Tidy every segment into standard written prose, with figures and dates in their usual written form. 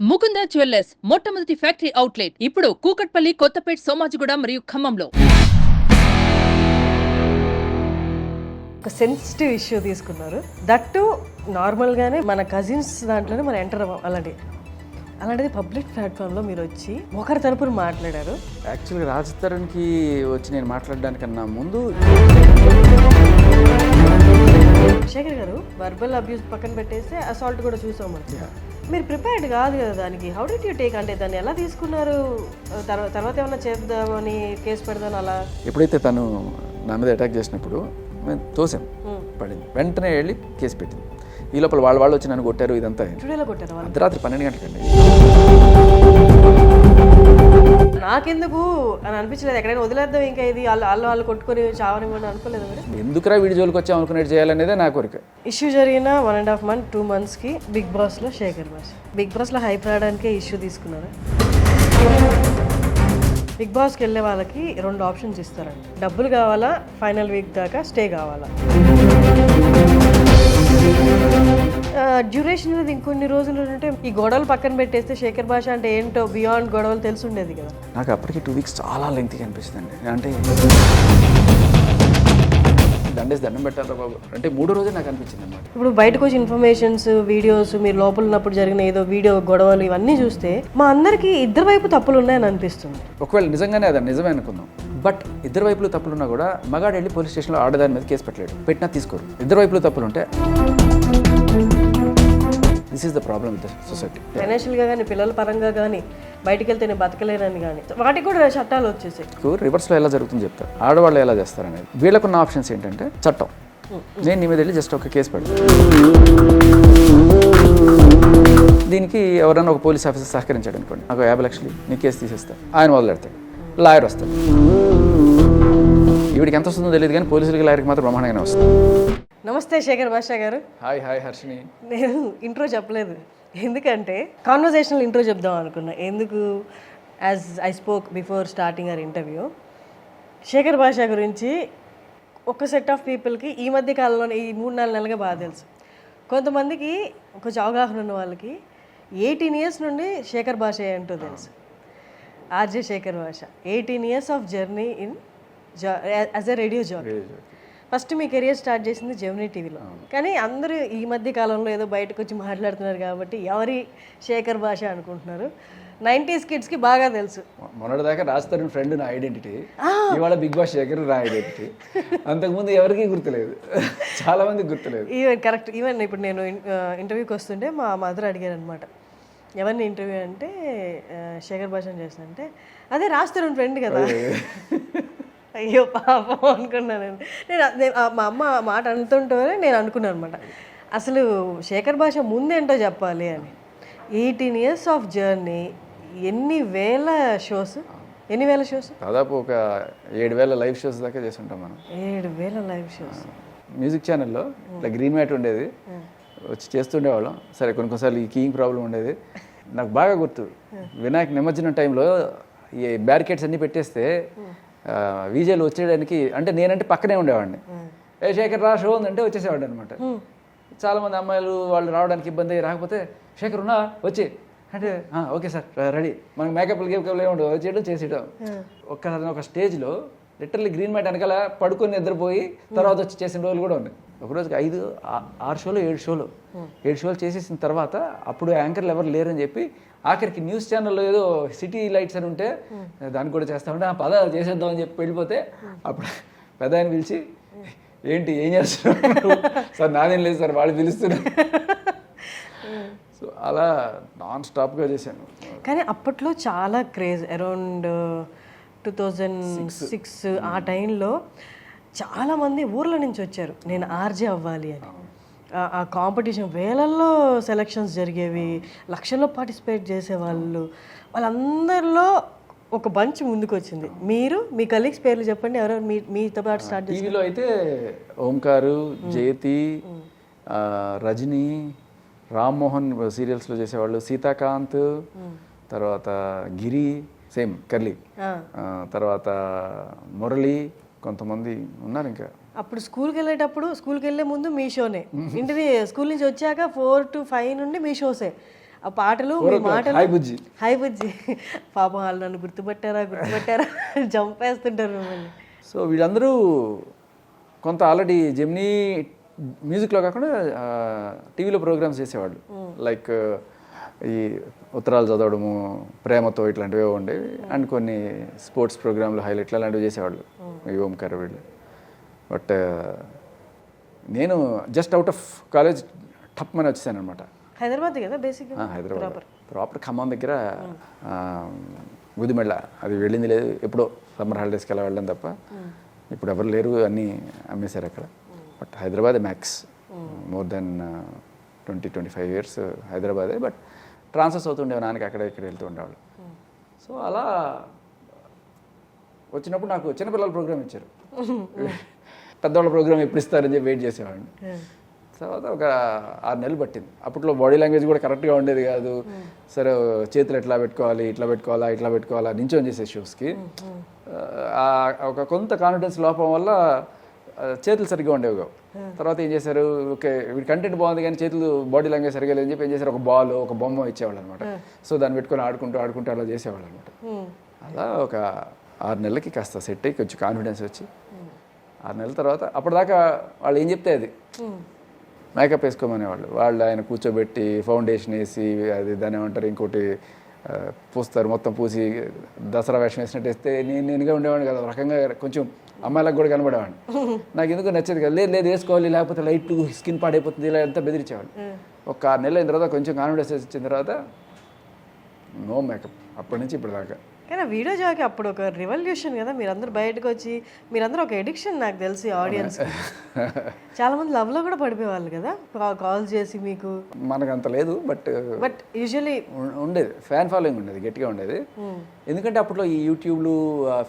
Mukunda jewellers మొట్టమొదటి factory outlet ఇప్పుడు కూకట్పల్లి, కొత్తపేట్, సోమాజిగూడ మరియు ఖమ్మంలో. ఒక సెన్సిటివ్ ఇష్యూ తీసుకున్నారు. దట్టు నార్మల్గానే మన కజిన్స్ దాంట్లోనే మనం ఎంటర్ అవ్వం. అలాంటిది పబ్లిక్ ప్లాట్ఫామ్లో మీరు వచ్చి ఒకరి తరపున మాట్లాడారు. యాక్చువల్గా రాజ్ తరుణ్కి వచ్చి నేను మాట్లాడడానికన్నా ముందు శేఖర్ గారు వర్బల్ అబ్యూస్ పక్కన పెట్టేస్తే అసాల్ట్ కూడా చూసాం మనం. మీరు ప్రిపేర్డ్ కాదు కదా దానికి. హౌ డిడ్ యూ టేక్, అంటే దాన్ని ఎలా తీసుకున్నారు? తర్వాత ఏమన్నా చేద్దామని కేసు పెడదాం అలా? ఎప్పుడైతే తను నా మీద అటాక్ చేసినప్పుడు మేము తోసాం, పడింది, వెంటనే వెళ్ళి కేసు పెట్టింది. ఈ లోపల వాళ్ళు వచ్చి నన్ను కొట్టారు. ఇదంతా స్టూడియోలో కొట్టారు అర్ధరాత్రి 12 గంటలకండి. నాకెందుకు అని అనిపించలేదు, ఎక్కడైనా వదిలేద్దాం ఇంకా ఇది వాళ్ళు కొట్టుకొని చావనివ్వండి అనుకోలేదు మీరు? ఎందుకురా వీడి జోలికి వచ్చి అనుకునేది చేయాలనేదే నా కోరిక. ఇష్యూ జరిగిన 1.5 month 2 monthsకి బిగ్ బాస్లో శేఖర్ భాష బిగ్ బాస్లో హైప్ రావడానికే ఇష్యూ తీసుకున్నారు. బిగ్ బాస్కి వెళ్ళే వాళ్ళకి 2 ఆప్షన్స్ ఇస్తారండి. డబ్బులు కావాలా, ఫైనల్ వీక్ దాకా స్టే కావాలా. డ్యూరేషన్ అనేది ఇంకొన్ని రోజులు ఉంటే ఈ గొడవలు పక్కన పెట్టేస్తే శేఖర్ భాష అంటే ఏంటో బియాండ్ గొడవలు తెలిసి ఉండేది కదా. నాకు అప్పటికి 2 weeks చాలా లెంగ్త్గా అనిపిస్తుంది. అంటే దండం పెట్టాలి బాబు అంటే 3వ రోజే నాకు అనిపించింది అన్నమాట. ఇప్పుడు బయటకు వచ్చి ఇన్ఫర్మేషన్స్, వీడియోస్, మీరు లోపల ఉన్నప్పుడు జరిగిన ఏదో వీడియో గొడవలు ఇవన్నీ చూస్తే మా అందరికీ ఇద్దరు వైపు తప్పులు ఉన్నాయని అనిపిస్తుంది. ఒకవేళ నిజంగానే అది నిజమే అనుకుందాం, బట్ ఇద్దరు వైపులు తప్పులున్నా కూడా మగాడు వెళ్ళి పోలీస్ స్టేషన్లో ఆడదాని మీద కేసు పెట్టలేడు, పెట్టినా తీసుకోరు. ఇద్దరు వైపులు తప్పులు ఉంటే this is the problem with the society. ఫైనాన్షియల్గా కానీ, పిల్లల పరంగా కానీ, బయటికి వెళ్తే నేను బతకలేనని కానీ వాటికి కూడా చట్టాలు వచ్చేసాయి. రివర్స్లో ఎలా జరుగుతుందో చెప్తారు, ఆడవాళ్ళు ఎలా చేస్తారనేది. వీళ్ళకున్న ఆప్షన్స్ ఏంటంటే చట్టం. నేను నీ మీద వెళ్ళి జస్ట్ ఒక కేసు పెడతాను, దీనికి ఎవరైనా ఒక పోలీస్ ఆఫీసర్ సహకరించాడు అనుకోండి, నాకు 50 లక్షలు నీ కేసు తీసేస్తాను, ఆయన వదిలేస్తాడు, లాయర్ వస్తాడు. వీడికి ఎంత వస్తుందో తెలియదు కానీ పోలీసులకి, లాయర్కి మాత్రం బ్రహ్మాండంగానే వస్తుంది. నమస్తే శేఖర్ భాష గారు. హాయ్ హర్షిని. నేను ఇంట్రో చెప్పలేదు, ఎందుకంటే కాన్వర్జేషనల్ ఇంట్రో చెప్దాం అనుకున్నా. ఎందుకు, as I spoke before starting our interview, Shekhar Basha గురించి ఒక సెట్ ఆఫ్ పీపుల్కి ఈ మధ్య కాలంలో ఈ 3-4 నెలలుగా బాగా తెలుసు. కొంతమందికి కొంచెం అవగాహన ఉన్న వాళ్ళకి 18 years నుండి శేఖర్ భాష ఏంటో తెలుసు. ఆర్జే శేఖర్ భాష 18 years of journey in as a radio jockey. First me career start చేసింది జెమినీ టీవీలో. కానీ అందరూ ఈ మధ్య కాలంలో ఏదో బయటకు వచ్చి మాట్లాడుతున్నారు కాబట్టి ఎవరి శేఖర్ భాష అనుకుంటున్నారు. 90s కిడ్స్కి బాగా తెలుసు. మొన్నటిదాకా రాజ్ తరుణ్ ఫ్రెండ్ నా ఐడెంటిటీ, ఇవాళ బిగ్ బాస్ శేఖర్ నా ఐడెంటిటీ. అంతకుముందు ఎవరికి గుర్తులేదు, చాలా మందికి గుర్తులేదు. ఈవెన్ కరెక్ట్, ఈవెన్ ఇప్పుడు నేను ఇంటర్వ్యూకి వస్తుంటే మా మదర్ అడిగారు అనమాట, ఎవరిని ఇంటర్వ్యూ అంటే శేఖర్ భాషను చేస్తానంటే అదే రాజ్ తరుణ్ ఫ్రెండ్ కదా. అయ్యో పాపం అనుకున్నాను నేను. మా అమ్మ మాట అంటుంటేనే నేను అనుకున్నాను అనమాట, అసలు శేఖర్ భాష ముందేంటో చెప్పాలి అని. 18 years ఆఫ్ జర్నీ, ఎన్ని వేల షోస్ దాదాపు ఒక 7,000 లైవ్ షోస్ దాకా చేస్తుంటాం మనం. 7,000 లైవ్ షోస్. మ్యూజిక్ ఛానల్లో ఇట్లా గ్రీన్ మ్యాట్ ఉండేది, వచ్చి చేస్తుండేవాళ్ళం. సరే కొన్నిసార్లు ఈ కీయింగ్ ప్రాబ్లం ఉండేది. నాకు బాగా గుర్తు, వినాయక నిమజ్జనం టైంలో ఈ బ్యారికేడ్స్ అన్నీ పెట్టేస్తే విజేలు వచ్చేయడానికి, అంటే నేనంటే పక్కనే ఉండేవాడిని. శేఖర్ రా షో ఉందంటే వచ్చేసేవాడు అనమాట. చాలామంది అమ్మాయిలు వాళ్ళు రావడానికి ఇబ్బంది, రాకపోతే శేఖర్ ఉన్నా వచ్చి అంటే ఓకే సార్ రెడీ, మనకి మేకప్లు ఏముండవు, వచ్చేయడం చేసేయడం. ఒక స్టేజ్లో లిటరల్లీ గ్రీన్ మ్యాట్ వెనకాల పడుకొని నిద్రపోయి తర్వాత వచ్చి చేసిన రోజులు కూడా ఉన్నాయి. ఒకరోజుకి 5-6 షోలు 7 షోలు చేసేసిన తర్వాత అప్పుడు యాంకర్లు ఎవరు లేరని చెప్పి ఆఖరికి న్యూస్ ఛానల్లో ఏదో సిటీ లైట్స్ అని ఉంటే దానికి కూడా చేస్తామంటే పద చేసేద్దాం అని చెప్పి వెళ్ళిపోతే అప్పుడు పెద్ద ఆయన పిలిచి ఏంటి ఏం చేస్తున్నారు సార్, నాదేం లేదు సార్, వాళ్ళు పిలుస్తున్నారు. సో అలా నాన్ స్టాప్గా చేశాను. కానీ అప్పట్లో చాలా క్రేజ్, అరౌండ్ 2006 ఆ టైంలో చాలామంది ఊర్ల నుంచి వచ్చారు నేను ఆర్జే అవ్వాలి అని. ఆ కాంపిటీషన్ వేలల్లో సెలక్షన్స్ జరిగేవి, లక్షల్లో పార్టిసిపేట్ చేసేవాళ్ళు. వాళ్ళందరిలో ఒక బంచ్ ముందుకు వచ్చింది. మీరు మీ కలీగ్స్ పేర్లు చెప్పండి, ఎవరెవరు మీతో పాటు స్టార్ట్ చేసి? టీవీలో అయితే ఓంకారు, జయతి, రజనీ, రామ్మోహన్ సీరియల్స్లో చేసేవాళ్ళు, సీతాకాంత్, తర్వాత గిరి, సేమ్ కర్లీ, తర్వాత మురళి, కొంతమంది ఉన్నారు ఇంకా. అప్పుడు స్కూల్కి వెళ్ళే ముందు మీ షోనే, ఇంటిని స్కూల్ నుంచి వచ్చాక 4 to 5 నుండి మీ షోసే. ఆ పాటలు మీ మాటలు హాయ్ బుజ్జి. హాయ్ బుజ్జి పాపం వాళ్ళు నన్ను గుర్తుపట్టారా జంపేస్తుంటారు మిమ్మల్ని. సో వీళ్ళందరూ కొంత ఆల్రెడీ జెమినీ మ్యూజిక్లో కాకుండా టీవీలో ప్రోగ్రామ్స్ చేసేవాళ్ళు. లైక్ ఈ ఉత్తరాలు చదవడము, ప్రేమతో ఇట్లాంటివి ఉండేవి. అండ్ కొన్ని స్పోర్ట్స్ ప్రోగ్రాంలు, హైలైట్లు అలాంటివి చేసేవాళ్ళు ఈ ఓంకార్ వీళ్ళు. బట్ నేను జస్ట్ అవుట్ ఆఫ్ కాలేజ్ టప్ అని వచ్చేసాను అనమాట. హైదరాబాద్ కదా బేసిక్? హైదరాబాద్ ప్రాపర్ ఖమ్మం దగ్గర గుదిమెళ్ళ. అది వెళ్ళింది లేదు, ఎప్పుడో సమ్మర్ హాలిడేస్కి అలా వెళ్ళడం తప్ప. ఇప్పుడు ఎవరు లేరు, అన్నీ అమ్మేశారు అక్కడ. బట్ హైదరాబాదే మ్యాక్స్, మోర్ దెన్ 20-25 years హైదరాబాదే. బట్ ట్రాన్స్ఫర్స్ అవుతుండేవి నాన్నకి, అక్కడ ఇక్కడ వెళ్తూ ఉండేవాళ్ళు. సో అలా వచ్చినప్పుడు నాకు చిన్నపిల్లల ప్రోగ్రామ్ ఇచ్చారు. పెద్దవాళ్ళ ప్రోగ్రామ్ ఎప్పుడు ఇస్తారని చెప్పి వెయిట్ చేసేవాడిని. తర్వాత ఒక 6 నెలలు పట్టింది. అప్పట్లో బాడీ లాంగ్వేజ్ కూడా కరెక్ట్గా ఉండేది కాదు. సరే చేతులు ఎట్లా పెట్టుకోవాలి, ఇట్లా పెట్టుకోవాలా నించొని చేసే షోస్కి ఒక కొంత కాన్ఫిడెన్స్ లోపం వల్ల చేతులు సరిగ్గా ఉండేవి కావు. తర్వాత ఏం చేశారు, ఓకే వీడి కంటెంట్ బాగుంది కానీ చేతులు బాడీ లాంగ్వేజ్ సరిగ్గా లేదని చెప్పి ఏం చేశారు, ఒక బాల్ ఒక బొమ్మ ఇచ్చేవాళ్ళు అనమాట. సో దాన్ని పెట్టుకొని ఆడుకుంటూ అలా చేసేవాళ్ళు అనమాట. అలా ఒక 6 నెలలకి కాస్త సెట్ అయ్యి కొంచెం కాన్ఫిడెన్స్ వచ్చి 6 నెలల తర్వాత అప్పటిదాకా వాళ్ళు ఏం చెప్తే అది మేకప్ వేసుకోమనేవాళ్ళు. వాళ్ళు ఆయన కూర్చోబెట్టి ఫౌండేషన్ వేసి అది దాన్ని ఏమంటారు ఇంకోటి పూస్తారు, మొత్తం పూసి దసరా వేషం వేసినట్టు వేస్తే నేనుగా ఉండేవాడిని కదా, రకంగా కొంచెం అమ్మాయిలకు కూడా కనబడేవాడిని. నాకు ఎందుకు నచ్చేది కదా, లేదు వేసుకోవాలి లేకపోతే లైట్ స్కిన్ పాడైపోతుంది ఇలా ఎంత బెదిరించేవాళ్ళు. ఒక 6 నెలలు అయిన తర్వాత కొంచెం కాన్ఫిడెన్స్ వచ్చిన తర్వాత నో మేకప్ అప్పటి నుంచి ఇప్పుడు దాకా. కానీ వీడియో జాకి అప్పుడు ఒక రివల్యూషన్ కదా, మీరందరూ బయటకు వచ్చి మీరందరూ ఒక ఎడిక్షన్ నాకు తెలిసి ఆడియన్స్. చాలా మంది లవ్లో కూడా పడిపోయేవాళ్ళు కదా కాల్ చేసి మీకు. మనకు అంత లేదు బట్ యూజువలీ ఉండేది, ఫ్యాన్ ఫాలోయింగ్ ఉండేది, గట్టిగా ఉండేది. ఎందుకంటే అప్పట్లో ఈ యూట్యూబ్లు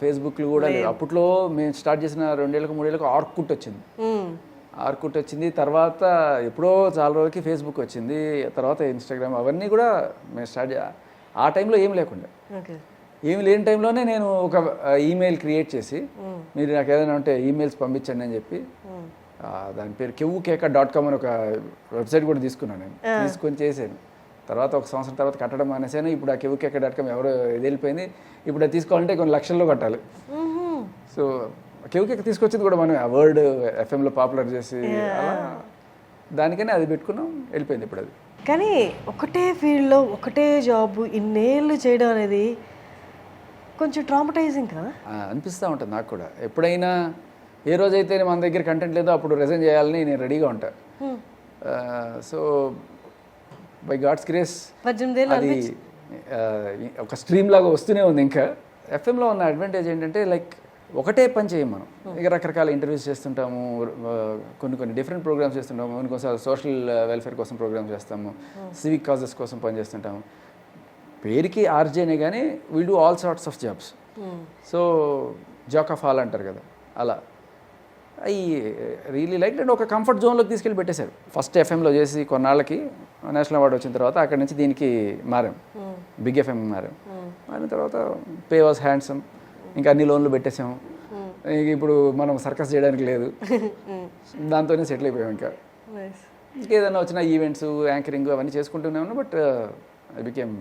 ఫేస్బుక్లు కూడా లేవు. అప్పట్లో మేము స్టార్ట్ చేసిన 2-3 ఏళ్ళకు ఆర్కుట్ వచ్చింది. తర్వాత ఎప్పుడో చాలా రోజులకి ఫేస్బుక్ వచ్చింది, తర్వాత ఇన్స్టాగ్రామ్, అవన్నీ కూడా మేము స్టార్ట్ ఆ టైంలో ఏం లేకుండా. ఏమి లేని టైంలోనే నేను ఒక ఈమెయిల్ క్రియేట్ చేసి మీరు నాకు ఏదైనా ఉంటే ఈమెయిల్స్ పంపించండి అని చెప్పి దాని పేరు kevukeka.com అని ఒక వెబ్సైట్ కూడా తీసుకున్నాను. నేను తీసుకొని చేశాను. తర్వాత ఒక సంవత్సరం తర్వాత కట్టడం మానేసాను. ఇప్పుడు ఆ kevukeka.com ఎవరో ఇది వెళ్ళిపోయింది. ఇప్పుడు అది తీసుకోవాలంటే కొన్ని లక్షల్లో కట్టాలి. సో కెవుకేక తీసుకొచ్చింది కూడా మనం వర్డ్ ఎఫ్ఎంలో పాపులర్ చేసి అలా దానికనే అది పెట్టుకున్నాం, వెళ్ళిపోయింది ఇప్పుడు అది. కానీ ఒకటే ఫీల్డ్లో ఒకటే జాబ్ ఇన్నేళ్ళు చేయడం అనేది కొంచెం ట్రామటైజింగ్ కదా అనిపిస్తూ ఉంటుంది నాకు కూడా. ఎప్పుడైనా ఏ రోజైతే మన దగ్గర కంటెంట్ లేదో అప్పుడు రిజైన్ చేయాలని నేను రెడీగా ఉంటాను. సో బై గాడ్స్ గ్రేస్ అది ఒక స్ట్రీమ్ లాగా వస్తూనే ఉంది. ఇంకా ఎఫ్ఎంలో ఉన్న అడ్వాంటేజ్ ఏంటంటే లైక్ ఒకటే పని చేయం మనం. ఇక రకరకాల ఇంటర్వ్యూస్ చేస్తుంటాము, కొన్ని డిఫరెంట్ ప్రోగ్రామ్స్ చేస్తుంటాము, కొన్నిసార్లు సోషల్ వెల్ఫేర్ కోసం ప్రోగ్రామ్స్ చేస్తాము, సివిక్ కాజెస్ కోసం పనిచేస్తుంటాము. పేరుకి ఆర్జేనే కానీ will do all sorts of jobs. So jack of all అంటారు కదా, అలా అవి రియలీ లైక్ అండ్ ఒక కంఫర్ట్ జోన్లోకి తీసుకెళ్ళి పెట్టేశారు. ఫస్ట్ ఎఫ్ఎంలో చేసి కొన్నాళ్ళకి నేషనల్ అవార్డు వచ్చిన తర్వాత అక్కడి నుంచి దీనికి మారాం, బిగ్ ఎఫ్ఎం మారిన తర్వాత పే వాజ్ హ్యాండ్సమ్, ఇంకా అన్ని లోన్లు పెట్టేసాము. ఇప్పుడు మనం సర్కస్ చేయడానికి లేదు, దాంతోనే సెటిల్ అయిపోయాం. ఇంకేదైనా వచ్చిన ఈవెంట్స్ యాంకరింగ్ అవన్నీ చేసుకుంటూనే ఉన్నాం. But I became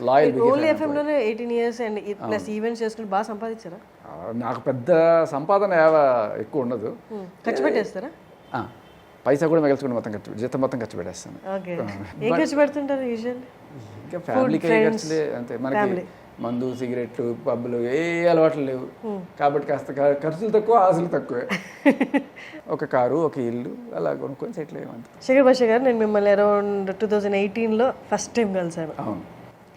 loyal. Only ఎఫ్ఎంలోనే 18 years అండ్ ప్లస్ ఈవెంట్స్ చేసుకుని బాగా సంపాదించారా? నాకు పెద్ద సంపాదన ఎక్కువ ఉండదు, ఖర్చు పెట్టేస్తారా? పైసా కూడా మిగల్చుకుంటే మొత్తం ఖర్చు పెట్టేస్తాను. ఏం ఖర్చు పెడుతుంటారు యూజువల్లీ? ఇంకా ఫ్యామిలీకి ఖర్చులే అంతే. మనకి మందు సిగరెట్లు పబ్బులు ఏ అలవాట్లు లేవు కాబట్టి కాస్త ఖర్చులు తక్కువ, ఆశలు తక్కువే. ఒక కారు, ఒక ఇల్లు అలా కొనుక్కొని సెటిల్ అయ్యామంతే. శేఖర్ భాష గారు, నేను మిమ్మల్ని అరౌండ్ 2018లో ఫస్ట్ టైం కలిసాను. అవును,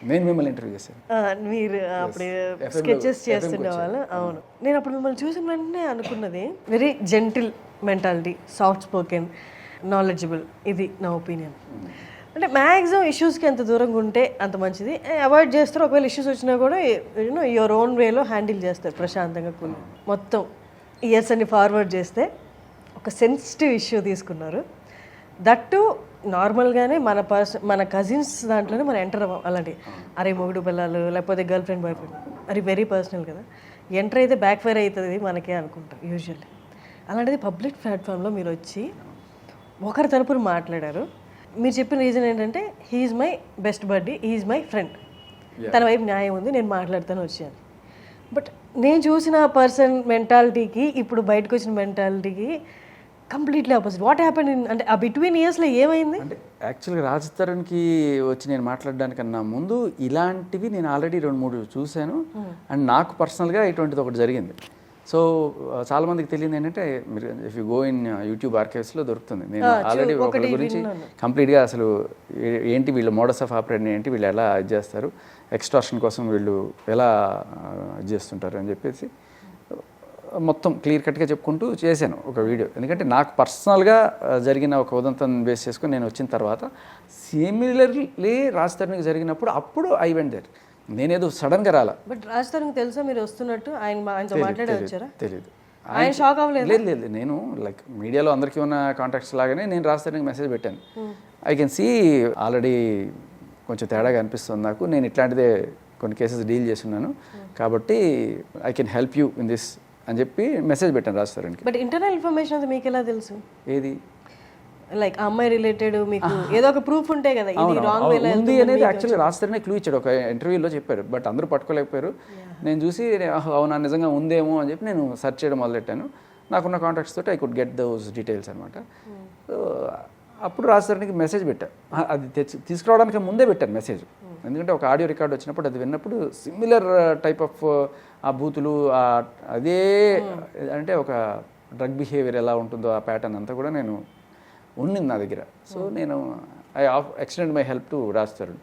నేను మిమ్మల్ని ఇంటర్వ్యూ చేశాను. మీరు అప్పుడు స్కెచెస్ చేస్తుండేవాళ్ళు. అవును, నేను అప్పుడు మిమ్మల్ని చూసిన వెంటనే అనుకున్నది very gentle mentality, soft spoken, knowledgeable. ఇది నా ఒపీనియన్. అంటే మ్యాక్సిమం ఇష్యూస్కి ఎంత దూరంగా ఉంటే అంత మంచిది. అవాయిడ్ చేస్తారు, ఒకవేళ ఇష్యూస్ వచ్చినా కూడా యూనో యువర్ ఓన్ వేలో హ్యాండిల్ చేస్తారు ప్రశాంతంగా. మొత్తం ఇయర్స్ అన్ని ఫార్వర్డ్ చేస్తే ఒక సెన్సిటివ్ ఇష్యూ తీసుకున్నారు. దట్టు నార్మల్గానే మన కజిన్స్ దాంట్లోనే మనం ఎంటర్ అవ్వం. అలాంటి అరే మొగుడు పిల్లలు లేకపోతే గర్ల్ ఫ్రెండ్ బాయ్ ఫ్రెండ్, అది వెరీ పర్సనల్ కదా, ఎంటర్ అయితే బ్యాక్ ఫైర్ అవుతుంది మనకే అనుకుంటాం యూజువల్లీ. అలాంటిది పబ్లిక్ ప్లాట్ఫామ్లో మీరు వచ్చి ఒకరి తరపున మాట్లాడారు. మీరు చెప్పిన రీజన్ ఏంటంటే హీఈస్ మై బెస్ట్ బడ్డీ, హీఈస్ మై ఫ్రెండ్, తన వైపు న్యాయం ఉంది, నేను మాట్లాడుతాను వచ్చాను. బట్ నేను చూసిన పర్సన్ మెంటాలిటీకి ఇప్పుడు బయటకు వచ్చిన మెంటాలిటీకి completely opposite. What happen in అంటే ఆ బిట్వీన్ ఇయర్స్లో ఏమైంది? అంటే యాక్చువల్గా రాజ్ తరుణ్కి వచ్చి నేను మాట్లాడడానికన్నా ముందు ఇలాంటివి నేను ఆల్రెడీ 2-3 చూశాను. అండ్ నాకు పర్సనల్గా ఇటువంటిది ఒకటి జరిగింది. సో చాలామందికి తెలియదు ఏంటంటే, మీరు if you go in YouTube ఆర్కైవ్స్లో దొరుకుతుంది. నేను ఆల్రెడీ ఒకరి గురించి కంప్లీట్గా అసలు ఏంటి వీళ్ళు మోడస్ ఆఫ్ ఆపరేషన్ ఏంటి, వీళ్ళు ఎలా ఇది చేస్తారు, ఎక్స్ట్రాక్షన్ కోసం వీళ్ళు ఎలా ఇది చేస్తుంటారు అని చెప్పేసి మొత్తం క్లియర్ కట్గా చెప్పుకుంటూ చేశాను ఒక వీడియో. ఎందుకంటే నాకు పర్సనల్గా జరిగిన ఒక ఉదంతం బేస్ చేసుకొని నేను వచ్చిన తర్వాత సిమిలర్లీ రాజ్ తరుణ్కి జరిగినప్పుడు అప్పుడు ఐ వెంట్ దేర్. నేనేదో సడన్గా రాలా. బట్ రాజ్ తరుణ్కి తెలుసా మీరు వస్తున్నట్టు? ఆయనతో మాట్లాడే వచ్చారా? తెలియదు. ఆయన షాక్ అవ్వలేదు? లేదు, నేను లైక్ మీడియాలో అందరికీ ఉన్న కాంటాక్ట్స్ లాగానే నేను రాజ్ తరుణ్కి మెసేజ్ పెట్టాను. ఐ కెన్ సీ ఆల్రెడీ కొంచెం తేడాగా అనిపిస్తుంది నాకు, నేను ఇట్లాంటిదే కొన్ని కేసెస్ డీల్ చేస్తున్నాను కాబట్టి I can help you in this అని చెప్పి మెసేజ్ పెట్టాను రాజ్ తరుణ్కి. బట్ ఇంటర్నల్ ఇన్ఫర్మేషన్ అది మీకు ఎలా తెలుసు? ఏది లైక్ అమ్మాయి రిలేటెడ్ మీకు ఏదో ఒక ప్రూఫ్ ఉంటే కదా ఇది రాంగ్ వేలో ఉంది అనేది యాక్చువల్లీ రాజ్ తరుణ్ క్లూ ఇచ్చాడు, ఒక ఇంటర్వ్యూలో చెప్పారు. బట్ అందరూ పట్టుకోలేకపోయారు. నేను చూసి అవునా నిజంగా ఉందేమో అని చెప్పి నేను సెర్చ్ చేయడం మొదలెట్టాను. నాకున్న కాంటాక్ట్స్ తోటి I could get those details అనమాట. సో అప్పుడు రాజ్ తరుణ్కి మెసేజ్ పెట్టా. అది తీసుకురావడానికి ముందే పెట్టాను మెసేజ్. ఎందుకంటే ఒక ఆడియో రికార్డ్ వచ్చినప్పుడు అది విన్నప్పుడు సిమిలర్ టైప్ ఆఫ్ ఆ బూతులు అదే అంటే ఒక డ్రగ్ బిహేవియర్ ఎలా ఉంటుందో ఆ ప్యాటర్న్ అంతా కూడా నేను ఉండింది నా దగ్గర. సో నేను I extend my help to Raj Tarun.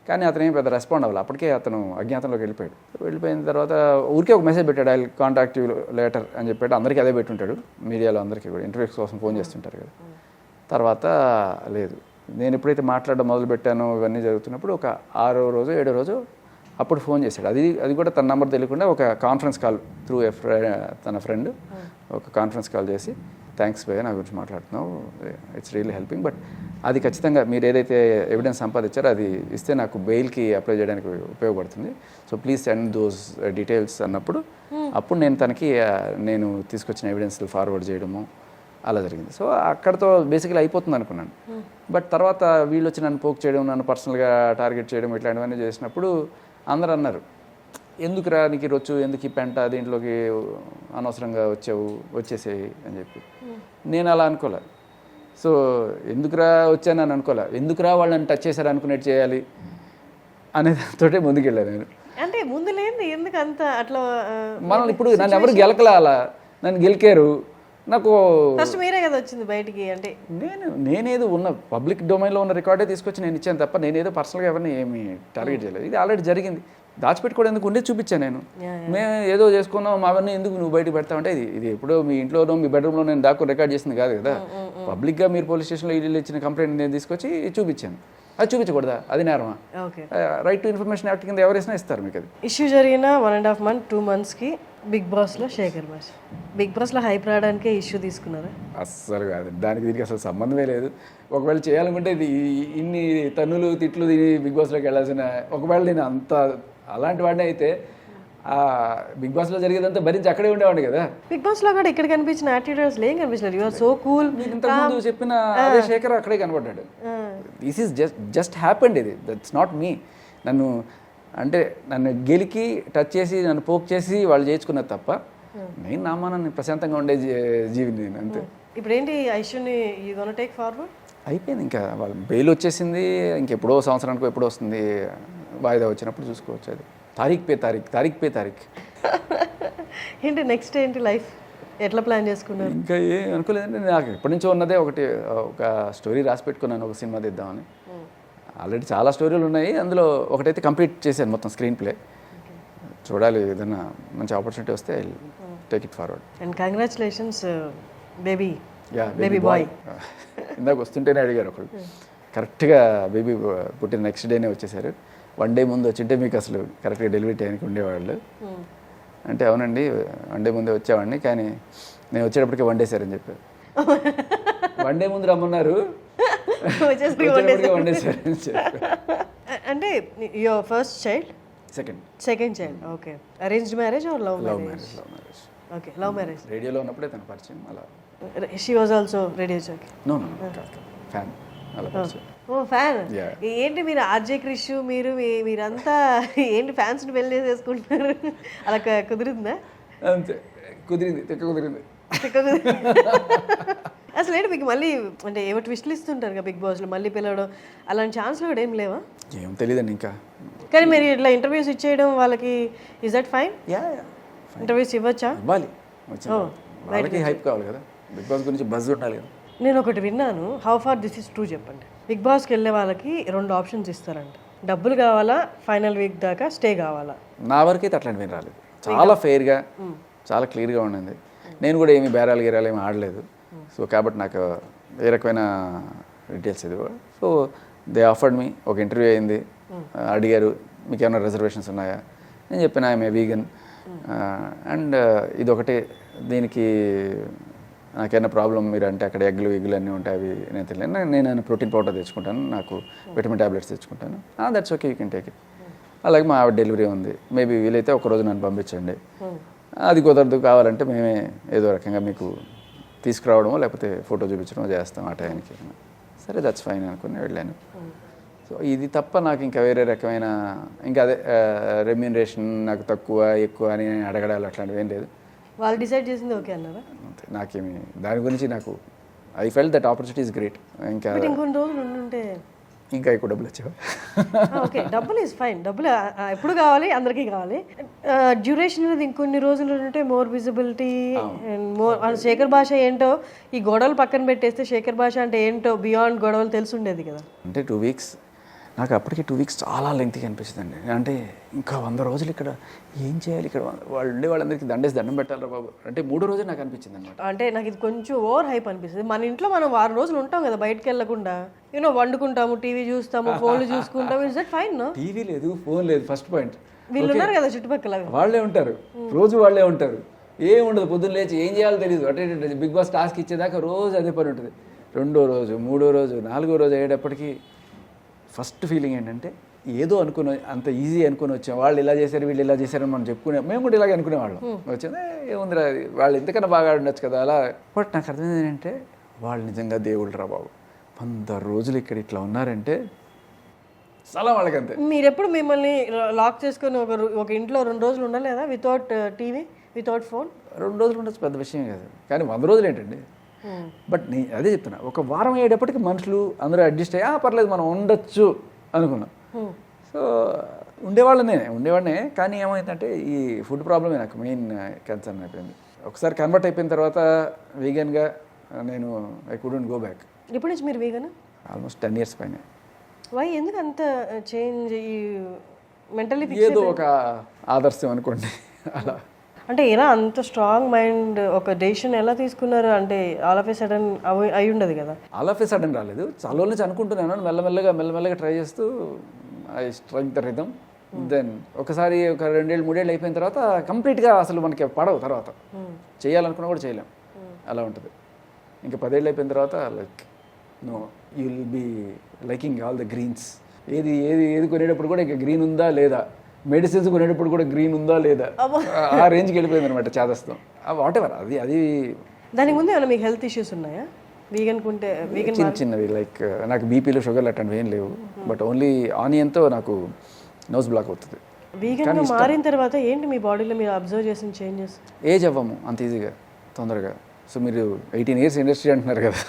కానీ అతను ఏం పెద్ద రెస్పాండ్ అవ్వాలి. అప్పటికే అతను అజ్ఞాతంలోకి వెళ్ళిపోయిన తర్వాత ఊరికే ఒక మెసేజ్ పెట్టాడు, ఐ కాంటాక్ట్ యూ లేటర్ అని చెప్పాడు. అందరికీ అదే పెట్టుంటాడు, మీడియాలో అందరికీ కూడా ఇంటర్వ్యూస్ కోసం ఫోన్ చేస్తుంటారు కదా. తర్వాత లేదు, నేను ఎప్పుడైతే మాట్లాడడం మొదలుపెట్టానో ఇవన్నీ జరుగుతున్నప్పుడు ఒక 6వ రోజు 7వ రోజు అప్పుడు ఫోన్ చేశాడు. అది కూడా తన నెంబర్ తెలియకుండా ఒక కాన్ఫరెన్స్ కాల్ త్రూ తన ఫ్రెండ్ ఒక కాన్ఫరెన్స్ కాల్ చేసి, థ్యాంక్స్ భయ్య నా గురించి మాట్లాడుతున్నావు, ఇట్స్ రియల్లీ హెల్పింగ్, బట్ అది ఖచ్చితంగా మీరు ఏదైతే ఎవిడెన్స్ సంపాదించారో అది ఇస్తే నాకు బెయిల్కి అప్లై చేయడానికి ఉపయోగపడుతుంది, so please send those details అన్నప్పుడు అప్పుడు నేను తనకి నేను తీసుకొచ్చిన ఎవిడెన్స్లు ఫార్వర్డ్ చేయడము అలా జరిగింది. సో అక్కడతో బేసికలీ అయిపోతుంది అనుకున్నాను. బట్ తర్వాత వీళ్ళు వచ్చి నన్ను పోక్ చేయడం, నన్ను పర్సనల్గా టార్గెట్ చేయడం ఇట్లాంటివన్నీ చేసినప్పుడు అందరూ అన్నారు, ఎందుకురా నీకు రొచ్చు, ఎందుకు ఈ పెంట దీంట్లోకి అనవసరంగా వచ్చేసేయి అని చెప్పి. నేను అలా అనుకోలే. సో ఎందుకురా వచ్చానని అనుకోలే, ఎందుకురా వాళ్ళని టచ్ చేశారు అనుకునేట్టు చేయాలి అనే దాంతో ముందుకెళ్ళాను నేను. అంటే ముందు లేదు ఎందుకు అంత అట్లా మనం ఇప్పుడు నన్ను ఎవరు గెలకలా, అలా నన్ను గెలికారు, నాకు ఫస్ట్ మీరే కదా వచ్చింది బయటికి. అంటే నేనేదో ఉన్న పబ్లిక్ డొమైన్లో ఉన్న రికార్డే తీసుకొచ్చి నేను ఇచ్చాను తప్ప నేనేదో పర్సనల్గా ఎవరిని ఏమి టార్గెట్ చేయలేదు. ఇది ఆల్రెడీ జరిగింది, దాచిపెట్టుకోవడం ఎందుకు ఉండే చూపించాను నేను. మేము ఏదో చేసుకున్నాం మావన్నీ ఎందుకు నువ్వు బయటకు పెడతావంటే ఇది ఎప్పుడో మీ ఇంట్లోనో మీ బెడ్రూమ్లో నేను దాక్కుని రికార్డ్ చేసింది కాదు కదా. పబ్లిక్గా మీరు పోలీస్ స్టేషన్లో ఈడీలు ఇచ్చిన కంప్లైంట్ నేను తీసుకొచ్చి చూపించాను. అది చూపించకూడదా? అది నేరమా? రైట్ టు ఇన్ఫర్మేషన్ యాక్ట్ కింద ఎవరైనా ఇస్తారు మీకు. అది ఇష్యూ జరిగిన 1.5 month 2 monthsకి బిగ్ బాస్లో శేఖర్ భాష బిగ్ బాస్లో హైప్ రావడానికే ఇష్యూ తీసుకున్నారా? అస్సలు కాదు, దానికి దీనికి అసలు సంబంధమే లేదు. ఒకవేళ చేయాలనుకుంటే ఇది ఇన్ని తన్నులు తిట్లు బిగ్ బాస్లోకి వెళ్ళాల్సిన, ఒకవేళ నేను అంత అలాంటి వాడిని అయితే బిగ్ బాస్లో జరిగేదంతా భరించి అక్కడే ఉండేవాడిని కదా. బిగ్ బాస్లో కూడా ఇక్కడ కనిపించిన యాటిట్యూడ్స్ ఏం కనిపించలేదు. You are so cool. ఇంతకుముందు చెప్పిన అదే శేఖర్ అక్కడే కనపడ్డాడు. This is just happened. ఇది దట్స్ నాట్ మీ. నన్ను గెలికి టచ్ చేసి నన్ను పోక్ చేసి వాళ్ళు చేయించుకున్నది తప్ప నేను నామానాన్ని ప్రశాంతంగా ఉండే జీవిని నేను అంతే. ఇప్పుడు ఏంటి ఐష్యూని యూ గోనా టేక్ ఫార్వర్డ్? అయిపోయింది, ఇంకా వాళ్ళ బెయిల్ వచ్చేసింది. ఇంకెప్పుడో సంవత్సరానికి ఎప్పుడో వస్తుంది, వాయిదా వచ్చినప్పుడు చూసుకోవచ్చు. అది తారీఖు పే తారీఖు ఏంటి నెక్స్ట్ ఏంటి లైఫ్ ఎట్లా ప్లాన్ చేసుకున్నారు? ఇంకా ఏం అనుకోలేదంటే నాకు ఎప్పటి నుంచో ఉన్నదే ఒక స్టోరీ రాసి పెట్టుకున్నాను, ఒక సినిమా తీద్దామని. ఆల్రెడీ చాలా స్టోరీలు ఉన్నాయి, అందులో ఒకటైతే కంప్లీట్ చేశాను మొత్తం స్క్రీన్ ప్లే. చూడాలి, ఏదైనా మంచి ఆపర్చునిటీ వస్తే take it forward. And congratulations baby bye. ఇందాక వస్తుంటేనే అడిగారు ఒకళ్ళు, కరెక్ట్గా బేబీ పుట్టిన నెక్స్ట్ డేనే వచ్చేసారు. 1 day ముందు వచ్చింటే మీకు అసలు కరెక్ట్గా డెలివరీ టైంకి ఉండేవాళ్ళు అంటే, అవునండి 1 day ముందే వచ్చేవాడిని, కానీ నేను వచ్చేటప్పటికే 1 day సార్ అని చెప్పారు. 1 day ముందు రమ్మన్నారు, అంటే your first child? Second child. Okay. Arranged marriage or love marriage? Okay, love marriage. రేడియోలో ఉన్నప్పుడే తన పరిచయం. అలా she was also radio jockey? No fan అలా పరిచయం. Oh fan. Yeah. ఏంటి మీరు ఆర్జే క్రిష్ మీరంతా ఏంటి ఫ్యాన్స్ని పెళ్లి చేసేసుకుంటున్నారు? అలా కుదిరిందా? అంతే, కుదిరింది, తెక్క కుదిరింది. అసలు ఏంటి మీకు మళ్ళీ అంటే ఏమో ట్విస్ట్లు ఇస్తుంటారు కదా బిగ్ బాస్లో, మళ్ళీ పిలవడం అలాంటి ఛాన్స్లు కూడా ఏం లేవా? ఏం తెలియదండి ఇంకా. కానీ మీరు ఇట్లా ఇంటర్వ్యూస్ ఇచ్చేయడం వాళ్ళకి is that fine? Yeah, interviews ఇవ్వచ్చా? ఇవ్వాలి, వాళ్ళకి హైప్ కావాలి కదా, బిగ్ బాస్ గురించి బజ్ ఉండాలి కదా. నేను ఒకటి విన్నాను, how far this is true చెప్పండి. బిగ్ బాస్కి వెళ్ళే వాళ్ళకి 2 ఆప్షన్స్ ఇస్తారంట, డబ్బులు కావాలా, ఫైనల్ వీక్ దాకా స్టే కావాలా. నా వరకు అయితే అట్లాంటివి రాలేదు, చాలా ఫెయిర్గా చాలా క్లియర్గా ఉండింది. నేను కూడా ఏమి బేరాలు గేరాలు ఏమి ఆడలేదు. సో కాబట్టి నాకు ఏ రకమైన డీటెయిల్స్ ఇది. సో దే ఆఫర్డ్ మీ, ఒక ఇంటర్వ్యూ అయింది, అడిగారు మీకు ఏమైనా రిజర్వేషన్స్ ఉన్నాయా, నేను చెప్పిన ఐఎమ్ ఏ వీగన్ అండ్ ఇదొకటే, దీనికి నాకేమైనా ప్రాబ్లం మీరు అంటే అక్కడ ఎగ్గులు అన్నీ ఉంటాయి, అవి నేను తెలియదు, నేను ప్రోటీన్ పౌడర్ తెచ్చుకుంటాను, నాకు విటమిన్ ట్యాబ్లెట్స్ తెచ్చుకుంటాను, that's okay, you can take it. అలాగే మా ఆవిడ డెలివరీ ఉంది, మేబీ వీలైతే ఒకరోజు నన్ను పంపించండి, అది కుదరదు కావాలంటే మేమే ఏదో రకంగా మీకు తీసుకురావడమో లేకపోతే ఫోటో చూపించడమో చేస్తాం ఆ టైంకి. సరే దట్స్ ఫైన్ అనుకుని వెళ్ళాను. సో ఇది తప్ప నాకు ఇంకా వేరే రకమైన ఇంకా అదే రెమ్యూనరేషన్ నాకు తక్కువ ఎక్కువ అని అడగడాలు అట్లాంటివి ఏం లేదు. వాళ్ళు డిసైడ్ చేసింది ఓకే అన్నారా? నాకేమి దాని గురించి నాకు I felt that opportunity is great. ఇంకా ఇంకొన్ని రోజులు ఉండుంటే ఇంకా ఎక్కువ డబ్బులు వచ్చేవా? ఓకే, డబ్బులు ఇస్ ఫైన్, డబ్బులు ఎప్పుడు కావాలి, అందరికీ కావాలి. డ్యూరేషన్ అనేది ఇంకొన్ని రోజులు ఉంటే more visibility and more. Shekhar Basha ఏంటో ఈ గొడవలు పక్కన పెట్టేస్తే శేఖర్ భాష అంటే ఏంటో బియాండ్ గొడవలు తెలిసి ఉండేది కదా. అంటే 2 వీక్స్ నాకు అప్పటికి 2 వీక్స్ చాలా లెంగ్త్గా అనిపించిందండి. అంటే ఇంకా 100 రోజులు ఇక్కడ ఏం చేయాలి, ఇక్కడ వాళ్ళు ఉండే వాళ్ళందరికీ దండం పెట్టాలరా బాబు అంటే 3వ రోజే నాకు అనిపించింది అనమాట. అంటే నాకు ఇది కొంచెం ఓవర్ హైప్ అనిపిస్తుంది. మన ఇంట్లో మనం 6 రోజులు ఉంటాం కదా బయటకు వెళ్ళకుండా, యూనో వండుకుంటాము, టీవీ చూస్తాము, ఫోన్లు చూసుకుంటాము, is that fine? No, TV లేదు, ఫోన్ లేదు, ఫస్ట్ పాయింట్. వీళ్ళు ఉన్నారు కదా చుట్టుపక్కల, వాళ్ళే ఉంటారు, రోజు వాళ్ళే ఉంటారు, ఏం ఉండదు, పొద్దున్న లేచి ఏం చేయాలో తెలియదు. అంటే బిగ్ బాస్ టాస్క్ ఇచ్చేదాకా రోజు అదే పని ఉంటుంది. 2వ రోజు 3వ రోజు 4వ రోజు అయ్యేటప్పటికి ఫస్ట్ ఫీలింగ్ ఏంటంటే ఏదో అనుకుని అంత ఈజీ అనుకుని వచ్చాం, వాళ్ళు ఇలా చేశారు వీళ్ళు ఇలా చేశారని మనం చెప్పుకునే, మేము కూడా ఇలాగే అనుకునేవాళ్ళం. వచ్చింది ఏముందిరా వాళ్ళు ఎంతకన్నా బాగా ఉండొచ్చు కదా అలా. బట్ నాకు అర్థమైంది ఏంటంటే వాళ్ళు నిజంగా దేవుళ్ళు రా బాబు, 100 రోజులు ఇక్కడ ఇట్లా ఉన్నారంటే చాలా వాళ్ళకంతే. మీరు ఎప్పుడు మిమ్మల్ని లాక్ చేసుకొని ఒక ఇంట్లో 2 రోజులు ఉండలేదా వితౌట్ టీవీ వితౌట్ ఫోన్? 2 రోజులు ఉండొచ్చు, పెద్ద విషయం కాదు. కానీ 100 రోజులు ఏంటండి. బట్ నేను అదే చెప్తున్నా, ఒక వారం అయ్యేటప్పటికి మనుషులు అందరూ అడ్జస్ట్ అయ్యి పర్లేదు మనం ఉండొచ్చు అనుకున్నాం. సో ఉండేవాడినే. కానీ ఏమైందంటే ఈ ఫుడ్ ప్రాబ్లమే నాకు మెయిన్ కన్సర్న్ అయిపోయింది. ఒకసారి కన్వర్ట్ అయిపోయిన తర్వాత వీగన్గా నేను ఐ కుడెంట్ గో బ్యాక్. ఇప్పటి నుంచి మీరు వీగన్? ఆల్మోస్ట్ 10 years పైన. వై, ఎందుకు అంత చేంజ్? ఈ మెంటలీ ఏదో ఒక ఆదర్శం అనుకోండి అలా. అంటే ఎలా అంత స్ట్రాంగ్ మైండ్ ఒక డెసిషన్ ఎలా తీసుకున్నారు? అంటే ఆల్ ఆఫ్ ఏ సడన్ అయి ఉండదు కదా. ఆల్ ఆఫ్ ఏ సడన్ రాలేదు, చాలా రోజుల నుంచి అనుకుంటున్నాను, మెల్లమెల్లగా ట్రై చేస్తూ I strike the rhythm. Then ఒకసారి ఒక 2 ఏళ్ళు 3 ఏళ్ళు అయిపోయిన తర్వాత కంప్లీట్గా అసలు మనకి పడవు, తర్వాత చేయాలనుకున్నా కూడా చేయలేం, అలా ఉంటుంది. ఇంకా 10 ఏళ్ళు అయిపోయిన తర్వాత like no you will be liking all the greens. ఏది కొనేటప్పుడు కూడా ఇంకా గ్రీన్ ఉందా లేదా, మెడిసిన్స్ కొనేటప్పుడు కూడా గ్రీన్ ఉందా లేదా, ఆ రేంజ్కి వెళ్ళిపోయింది అనమాట చేదస్తాం. వాట్ ఎవర్ అది. దానికి ముందు ఏమైనా మీకు హెల్త్ ఇష్యూస్ ఉన్నాయా వీగన్ కుంటే? చిన్నవి లైక్ నాకు బీపీలు షుగర్లు అట్లాంటివి ఏం లేవు. బట్ ఓన్లీ ఆనియన్తో నాకు నోస్ బ్లాక్ అవుతుంది. వీగన్గా మారిన తర్వాత ఏంటి మీ బాడీలో మీరు అబ్జర్వ్ చేసిన చేంజెస్? ఏజ్ అవ్వము అంత ఈజీగా తొందరగా. సో మీరు 18 years ఇండస్ట్రీ అంటున్నారు కదా,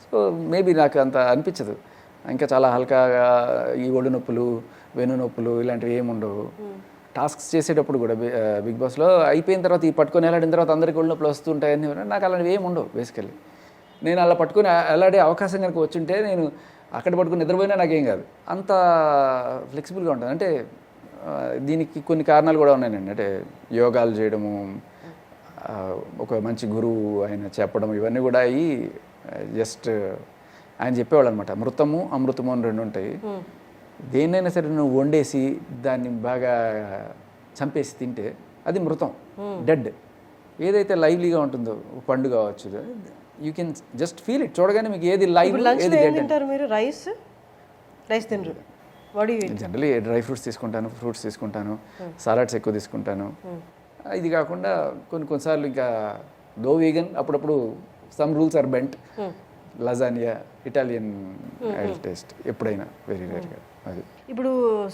సో మేబీ నాకు అంత అనిపించదు. ఇంకా చాలా హల్కాగా ఈ ఒళ్ళు నొప్పులు వెను నొప్పులు ఇలాంటివి ఏమి ఉండవు. టాస్క్స్ చేసేటప్పుడు కూడా బిగ్ బాస్లో అయిపోయిన తర్వాత ఈ పట్టుకొని వెళ్ళాడిన తర్వాత అందరికీ ఒళ్ళు నొప్పులు వస్తుంటాయని నాకు అలాంటివి ఏమి ఉండవు. బేసికలీ నేను అలా పట్టుకొని అలాంటి అవకాశం కనుక వచ్చుంటే నేను అక్కడ పట్టుకుని నిద్రపోయినా నాకేం కాదు, అంత ఫ్లెక్సిబుల్గా ఉంటుంది. అంటే దీనికి కొన్ని కారణాలు కూడా ఉన్నాయండి. అంటే యోగాలు చేయడము, ఒక మంచి గురువు ఆయన చెప్పడం, ఇవన్నీ కూడా అయ్యి జస్ట్ ఆయన చెప్పేవాళ్ళు అనమాట. మృతము అమృతము అని 2 ఉంటాయి. దేన్నైనా సరే నువ్వు వండేసి దాన్ని బాగా చంపేసి తింటే అది మృతం, డెడ్. ఏదైతే లైవ్లీగా ఉంటుందో పండు కావచ్చు, you can just feel it. చూడగానే మీకు ఏది లైవ్ ఏది డెడ్. తింటారు మీరు? రైస్ తినరు? జనరలీ డ్రై ఫ్రూట్స్ తీసుకుంటాను, సలాడ్స్ ఎక్కువ తీసుకుంటాను. ఇది కాకుండా కొన్నిసార్లు ఇంకా దో వీగన్, అప్పుడప్పుడు some rules are bent. Lasagna Italian taste ఎప్పుడైనా వెరీ రేర్గా అది. ఇప్పుడు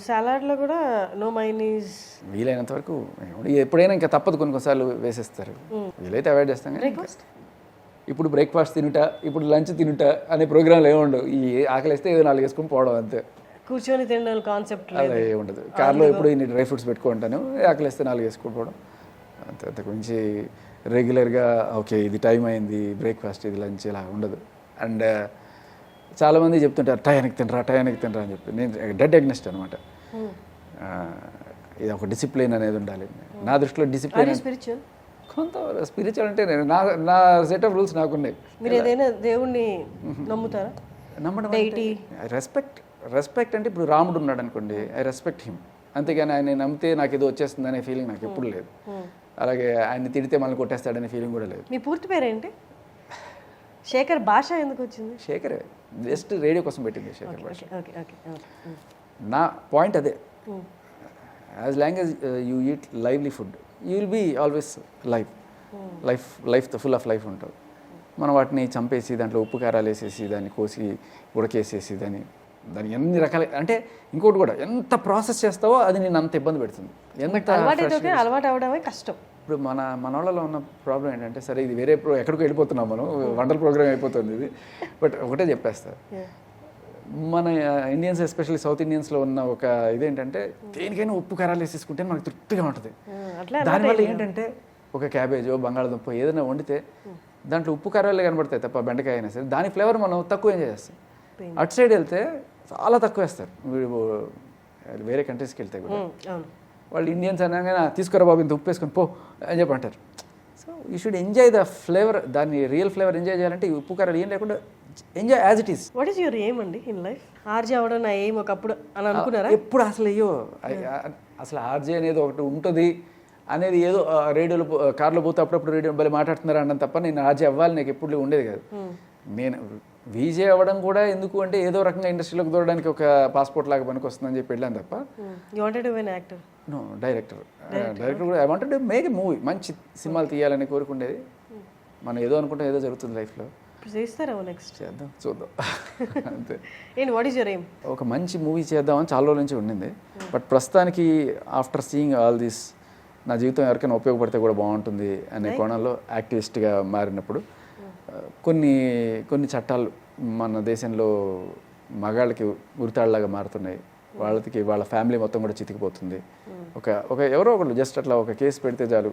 సలాడ్లో కూడా నో మైనీస్, వీలైనంత వరకు ఎప్పుడైనా ఇంకా తప్పదు, కొన్నిసార్లు వేసేస్తారు, వీలైతే అవాయిడ్ చేస్తాం. కానీ ఇప్పుడు బ్రేక్ఫాస్ట్ తినుట, ఇప్పుడు లంచ్ తినుట అనే ప్రోగ్రాంలు ఏముండవు. ఈ ఆకలిస్తే ఏదో 4 వేసుకొని పోవడం అంతే. కూర్చొని తినడం కాన్సెప్ట్ అలా ఉండదు. కార్లో ఎప్పుడు ఇన్ని డ్రై ఫ్రూట్స్ పెట్టుకుంటాను, ఆకలిస్తే 4 వేసుకొని పోవడం అంతే. అంతకు మించి రెగ్యులర్గా ఓకే ఇది టైం అయింది బ్రేక్ఫాస్ట్ ఇది లంచ్ ఇలా ఉండదు. అండ్ చాలామంది చెప్తుంటారు టయానికి తినరా అని చెప్పి. నేను డెడ్ అగ్నెస్ట్ అనమాట. ఇది ఒక డిసిప్లిన్ అనేది ఉండాలి. నా దృష్టిలో డిసిప్లిన్ స్పిరిచువల్, కొంత స్పిరిచువల్ అంటే నేను నా సెట్ ఆఫ్ రూల్స్ నాకున్నాయి. మీరు ఏదైనా దేవుణ్ణి నమ్ముతారా? నమ్మడం రెస్పెక్ట్ అంటే ఇప్పుడు రాముడు ఉన్నాడు అనుకోండి, ఐ రెస్పెక్ట్ హిమ్. అంతేగాని ఆయన నమ్మితే నాకు ఏదో వచ్చేస్తుంది అనే ఫీలింగ్ నాకు ఎప్పుడు లేదు. అలాగే ఆయన్ని తిడితే మళ్ళీ కొట్టేస్తాడనే ఫీలింగ్ కూడా లేదు. మీ పూర్తి పేరేంటి? శేఖర్ భాష ఎందుకు వచ్చింది? శేఖర్ జస్ట్ రేడియో కోసం పెట్టింది శేఖర్ భాష. Okay okay. నా పాయింట్ అదే, as long as you eat lively food you will be always life full of life ఉంటుంది. మనం వాటిని చంపేసి దాంట్లో ఉప్పు కారాలు వేసేసి దాన్ని కోసి ఉడకేసేసి దాన్ని ఎన్ని రకాల అంటే ఇంకోటి కూడా ఎంత ప్రాసెస్ చేస్తావో అది నేను అంత ఇబ్బంది పెడుతుంది. ఎంత అలవాటు అవడమే కష్టం. ఇప్పుడు మన వాళ్ళలో ఉన్న ప్రాబ్లం ఏంటంటే, సరే ఇది వేరే ఎక్కడికి వెళ్ళిపోతున్నాం మనం, వంటల ప్రోగ్రామ్ అయిపోతుంది ఇది. బట్ ఒకటే చెప్పేస్తారు, మన ఇండియన్స్ ఎస్పెషల్లీ సౌత్ ఇండియన్స్లో ఉన్న ఒక ఇదేంటంటే దేనికైనా ఉప్పు కారాలు వేసేసుకుంటే మనకు తృప్తిగా ఉంటుంది. దానివల్ల ఏంటంటే ఒక క్యాబేజో బంగాళదుంప ఏదైనా వండితే దాంట్లో ఉప్పు కారాలే కనబడతాయి తప్ప బెండకాయ అయినా సరే దాని ఫ్లేవర్ మనం తక్కువ ఎంజాయ్ చేస్తాం. అటు సైడ్ వెళ్తే చాలా తక్కువ వేస్తారు. వేరే కంట్రీస్కి వెళ్తే కూడా వాళ్ళు ఇండియన్స్ అనగానే తీసుకురా బాబు ఇంత ఉప్పు వేసుకొని పో అని చెప్పి అంటారు. So you should enjoy the flavour. దాన్ని రియల్ ఫ్లేవర్ ఎంజాయ్ చేయాలంటే ఉప్పు కారాలు ఏం లేకుండా enjoy as it is. What is your aim అండి ఇన్ లైఫ్? ఆర్జే అవడం నా ఎయిమ్ ఒకప్పుడు అని అనుకున్నారా? ఎప్పుడు అసలు అసలు ఆర్జే అనేది ఒకటి ఉంటుంది అనేది ఏదో రేడియోలో కార్లో పోతే అప్పుడప్పుడు రేడియో భలే మాట్లాడుతున్నారు అన్నం తప్ప నేను ఆర్జే అవ్వాలి నాకు ఎప్పుడు ఉండేది కాదు. నేను వీజే అవ్వడం కూడా ఎందుకు అంటే ఏదో రకంగా ఇండస్ట్రీలోకి దూరడానికి ఒక పాస్పోర్ట్ లాగా పనికి వస్తుందని చెప్పి వెళ్ళాను తప్ప. You wanted to be an actor? No, director కూడా I wanted to make a movie. మంచి సినిమాలు తీయాలని కోరుకుండేది. మనం ఏదో అనుకుంటే ఏదో జరుగుతుంది లైఫ్లో. చేస్తారేమో నెక్స్ట్? చేద్దాం, చూద్దాం అంతే. ఏంటి వాట్ ఈస్ యువర్ ఎయిమ్? ఒక మంచి మూవీ చేద్దామని చాలా రోజుల నుంచి ఉండింది. బట్ ప్రస్తుతానికి ఆఫ్టర్ సీయింగ్ ఆల్ దిస్ నా జీవితం ఎవరికైనా ఉపయోగపడితే కూడా బాగుంటుంది అనే కోణంలో యాక్టివిస్ట్గా మారినప్పుడు కొన్ని చట్టాలు మన దేశంలో మగాళ్ళకి ఉరితాళ్ళలాగా మారుతున్నాయి. వాళ్ళ ఫ్యామిలీ మొత్తం కూడా చితికిపోతుంది. ఒక ఎవరో ఒకళ్ళు జస్ట్ అట్లా ఒక కేసు పెడితే చాలు,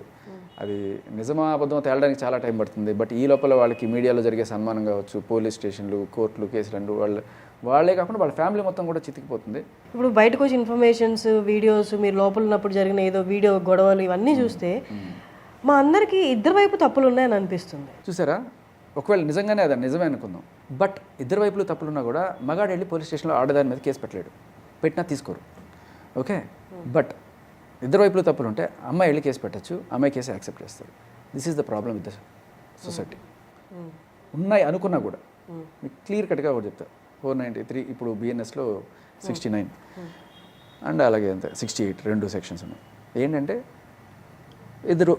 అది నిజమా అబద్ధమో తేలడానికి చాలా టైం పడుతుంది. బట్ ఈ లోపల వాళ్ళకి మీడియాలో జరిగే సన్మానం కావచ్చు, పోలీస్ స్టేషన్లు, కోర్టులు, కేసులు అంటూ వాళ్ళే కాకుండా వాళ్ళ ఫ్యామిలీ మొత్తం కూడా చితికిపోతుంది. ఇప్పుడు బయటకు వచ్చి ఇన్ఫర్మేషన్స్, వీడియోస్, మీరు లోపల ఉన్నప్పుడు జరిగిన ఏదో వీడియో గొడవలు ఇవన్నీ చూస్తే మా అందరికీ ఇద్దరు వైపు తప్పులు ఉన్నాయని అనిపిస్తుంది. చూసారా, ఒకవేళ నిజంగానే అది నిజమే అనుకుందాం, బట్ ఇద్దరు వైపులు తప్పులున్నా కూడా మగాడు వెళ్ళి పోలీస్ స్టేషన్లో ఆడదాని మీద కేసు పెట్టలేడు, పెట్టినా తీసుకోరు. ఓకే, బట్ ఇద్దరు వైపులు తప్పులు ఉంటే అమ్మాయి వెళ్ళి కేసు పెట్టచ్చు, అమ్మాయి కేసు యాక్సెప్ట్ చేస్తారు. This is the problem with the society. ఉన్నాయి అనుకున్నా కూడా మీకు క్లియర్ కట్గా ఒకటి చెప్తా. 493 ఇప్పుడు బిఎన్ఎస్లో 69 అండ్ అలాగే అంతే 68 2 సెక్షన్స్ ఉన్నాయి. ఏంటంటే ఇద్దరు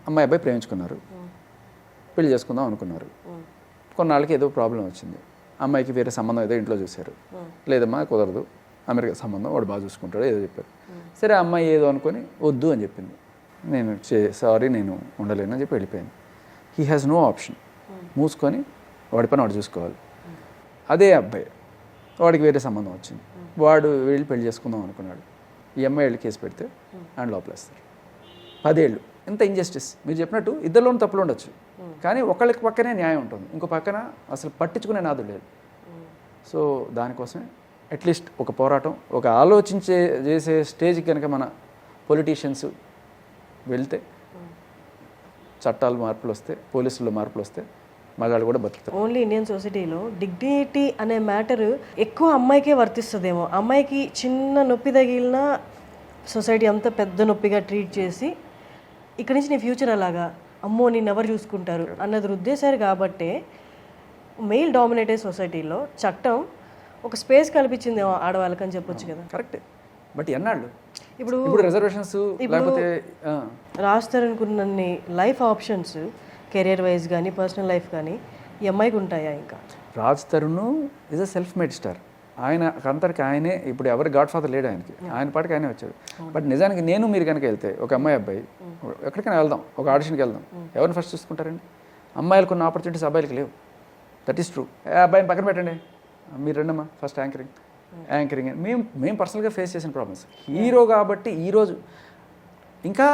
అమ్మాయి అబ్బాయి ప్రేమించుకున్నారు, పెళ్లి చేసుకుందాం అనుకున్నారు. కొన్నాళ్ళకి ఏదో ప్రాబ్లం వచ్చింది, అమ్మాయికి వేరే సంబంధం ఏదో ఇంట్లో చూశారు. లేదమ్మా కుదరదు, అమెరికా సంబంధం వాడు బాగా చూసుకుంటాడు ఏదో చెప్పారు. సరే అమ్మాయి ఏదో అనుకొని వద్దు అని చెప్పింది. నేను సారీ నేను ఉండలేను అని చెప్పి వెళ్ళిపోయాను. హీ హ్యాస్ నో ఆప్షన్, మూసుకొని వాడి పని వాడు చూసుకోవాలి. అదే అబ్బాయి వాడికి వేరే సంబంధం వచ్చింది, వాడు వెళ్ళి పెళ్లి చేసుకుందాం అనుకున్నాడు. ఈ అమ్మాయి వెళ్ళి కేసు పెడితే అండ్ లోపలేస్తారు. 10 ఏళ్ళు. ఎంత ఇంజస్టిస్. మీరు చెప్పినట్టు ఇద్దరిలోనూ తప్పులు ఉండొచ్చు, కానీ ఒకళ్ళకి పక్కనే న్యాయం ఉంటుంది, ఇంకో పక్కన అసలు పట్టించుకునే నాదు లేదు. సో దానికోసమే అట్లీస్ట్ ఒక పోరాటం, ఒక చేసే స్టేజ్కి కనుక మన పొలిటీషియన్స్ వెళ్తే, చట్టాలు మార్పులు వస్తే, పోలీసుల్లో మార్పులు వస్తే మగాళ్ళు కూడా బతుకుతారు. ఓన్లీ ఇండియన్ సొసైటీలో డిగ్నిటీ అనే మ్యాటర్ ఎక్కువ అమ్మాయికే వర్తిస్తుందేమో. అమ్మాయికి చిన్న నొప్పి తగిలినా సొసైటీ అంతా పెద్ద నొప్పిగా ట్రీట్ చేసి ఇక్కడి నుంచి నీ ఫ్యూచర్ అలాగా, అమ్మో నేను ఎవరు చూసుకుంటారు అన్నది రుద్దేశారు. కాబట్టే మెయిల్ డామినేటెడ్ సొసైటీలో చట్టం ఒక స్పేస్ కల్పించింది ఆడవాళ్ళకని చెప్పొచ్చు కదా. కరెక్టే, బట్ ఎన్నాళ్ళు ఇప్పుడు రిజర్వేషన్స్ లేకపోతే రాస్తారనుకున్నన్ని లైఫ్ ఆప్షన్స్ కెరియర్ వైజ్ కానీ పర్సనల్ లైఫ్ కానీ ఈ అమ్మాయికి ఉంటాయా ఇంకా? Raj Tarun is a self made star. ఆయన అంతటికి ఆయనే, ఇప్పుడు ఎవరి గాడ్ ఫాదర్ లేడు ఆయనకి, ఆయన పాటికి ఆయనే వచ్చాడు. బట్ నిజానికి నేను మీరు కనుక వెళ్తే ఒక అమ్మాయి అబ్బాయి ఎక్కడికైనా వెళ్దాం, ఒక ఆడిషన్కి వెళ్దాం, ఎవరిని ఫస్ట్ చూసుకుంటారండి? అమ్మాయిలకు ఉన్న ఆపర్చునిటీస్ అబ్బాయిలకి లేవు. That is true. అబ్బాయిని పక్కన పెట్టండి, మీరు రండమ్మా ఫస్ట్ యాంకరింగ్ మేము పర్సనల్గా ఫేస్ చేసిన ప్రాబ్లమ్స్. హీరో కాబట్టి ఈరోజు ఇంకా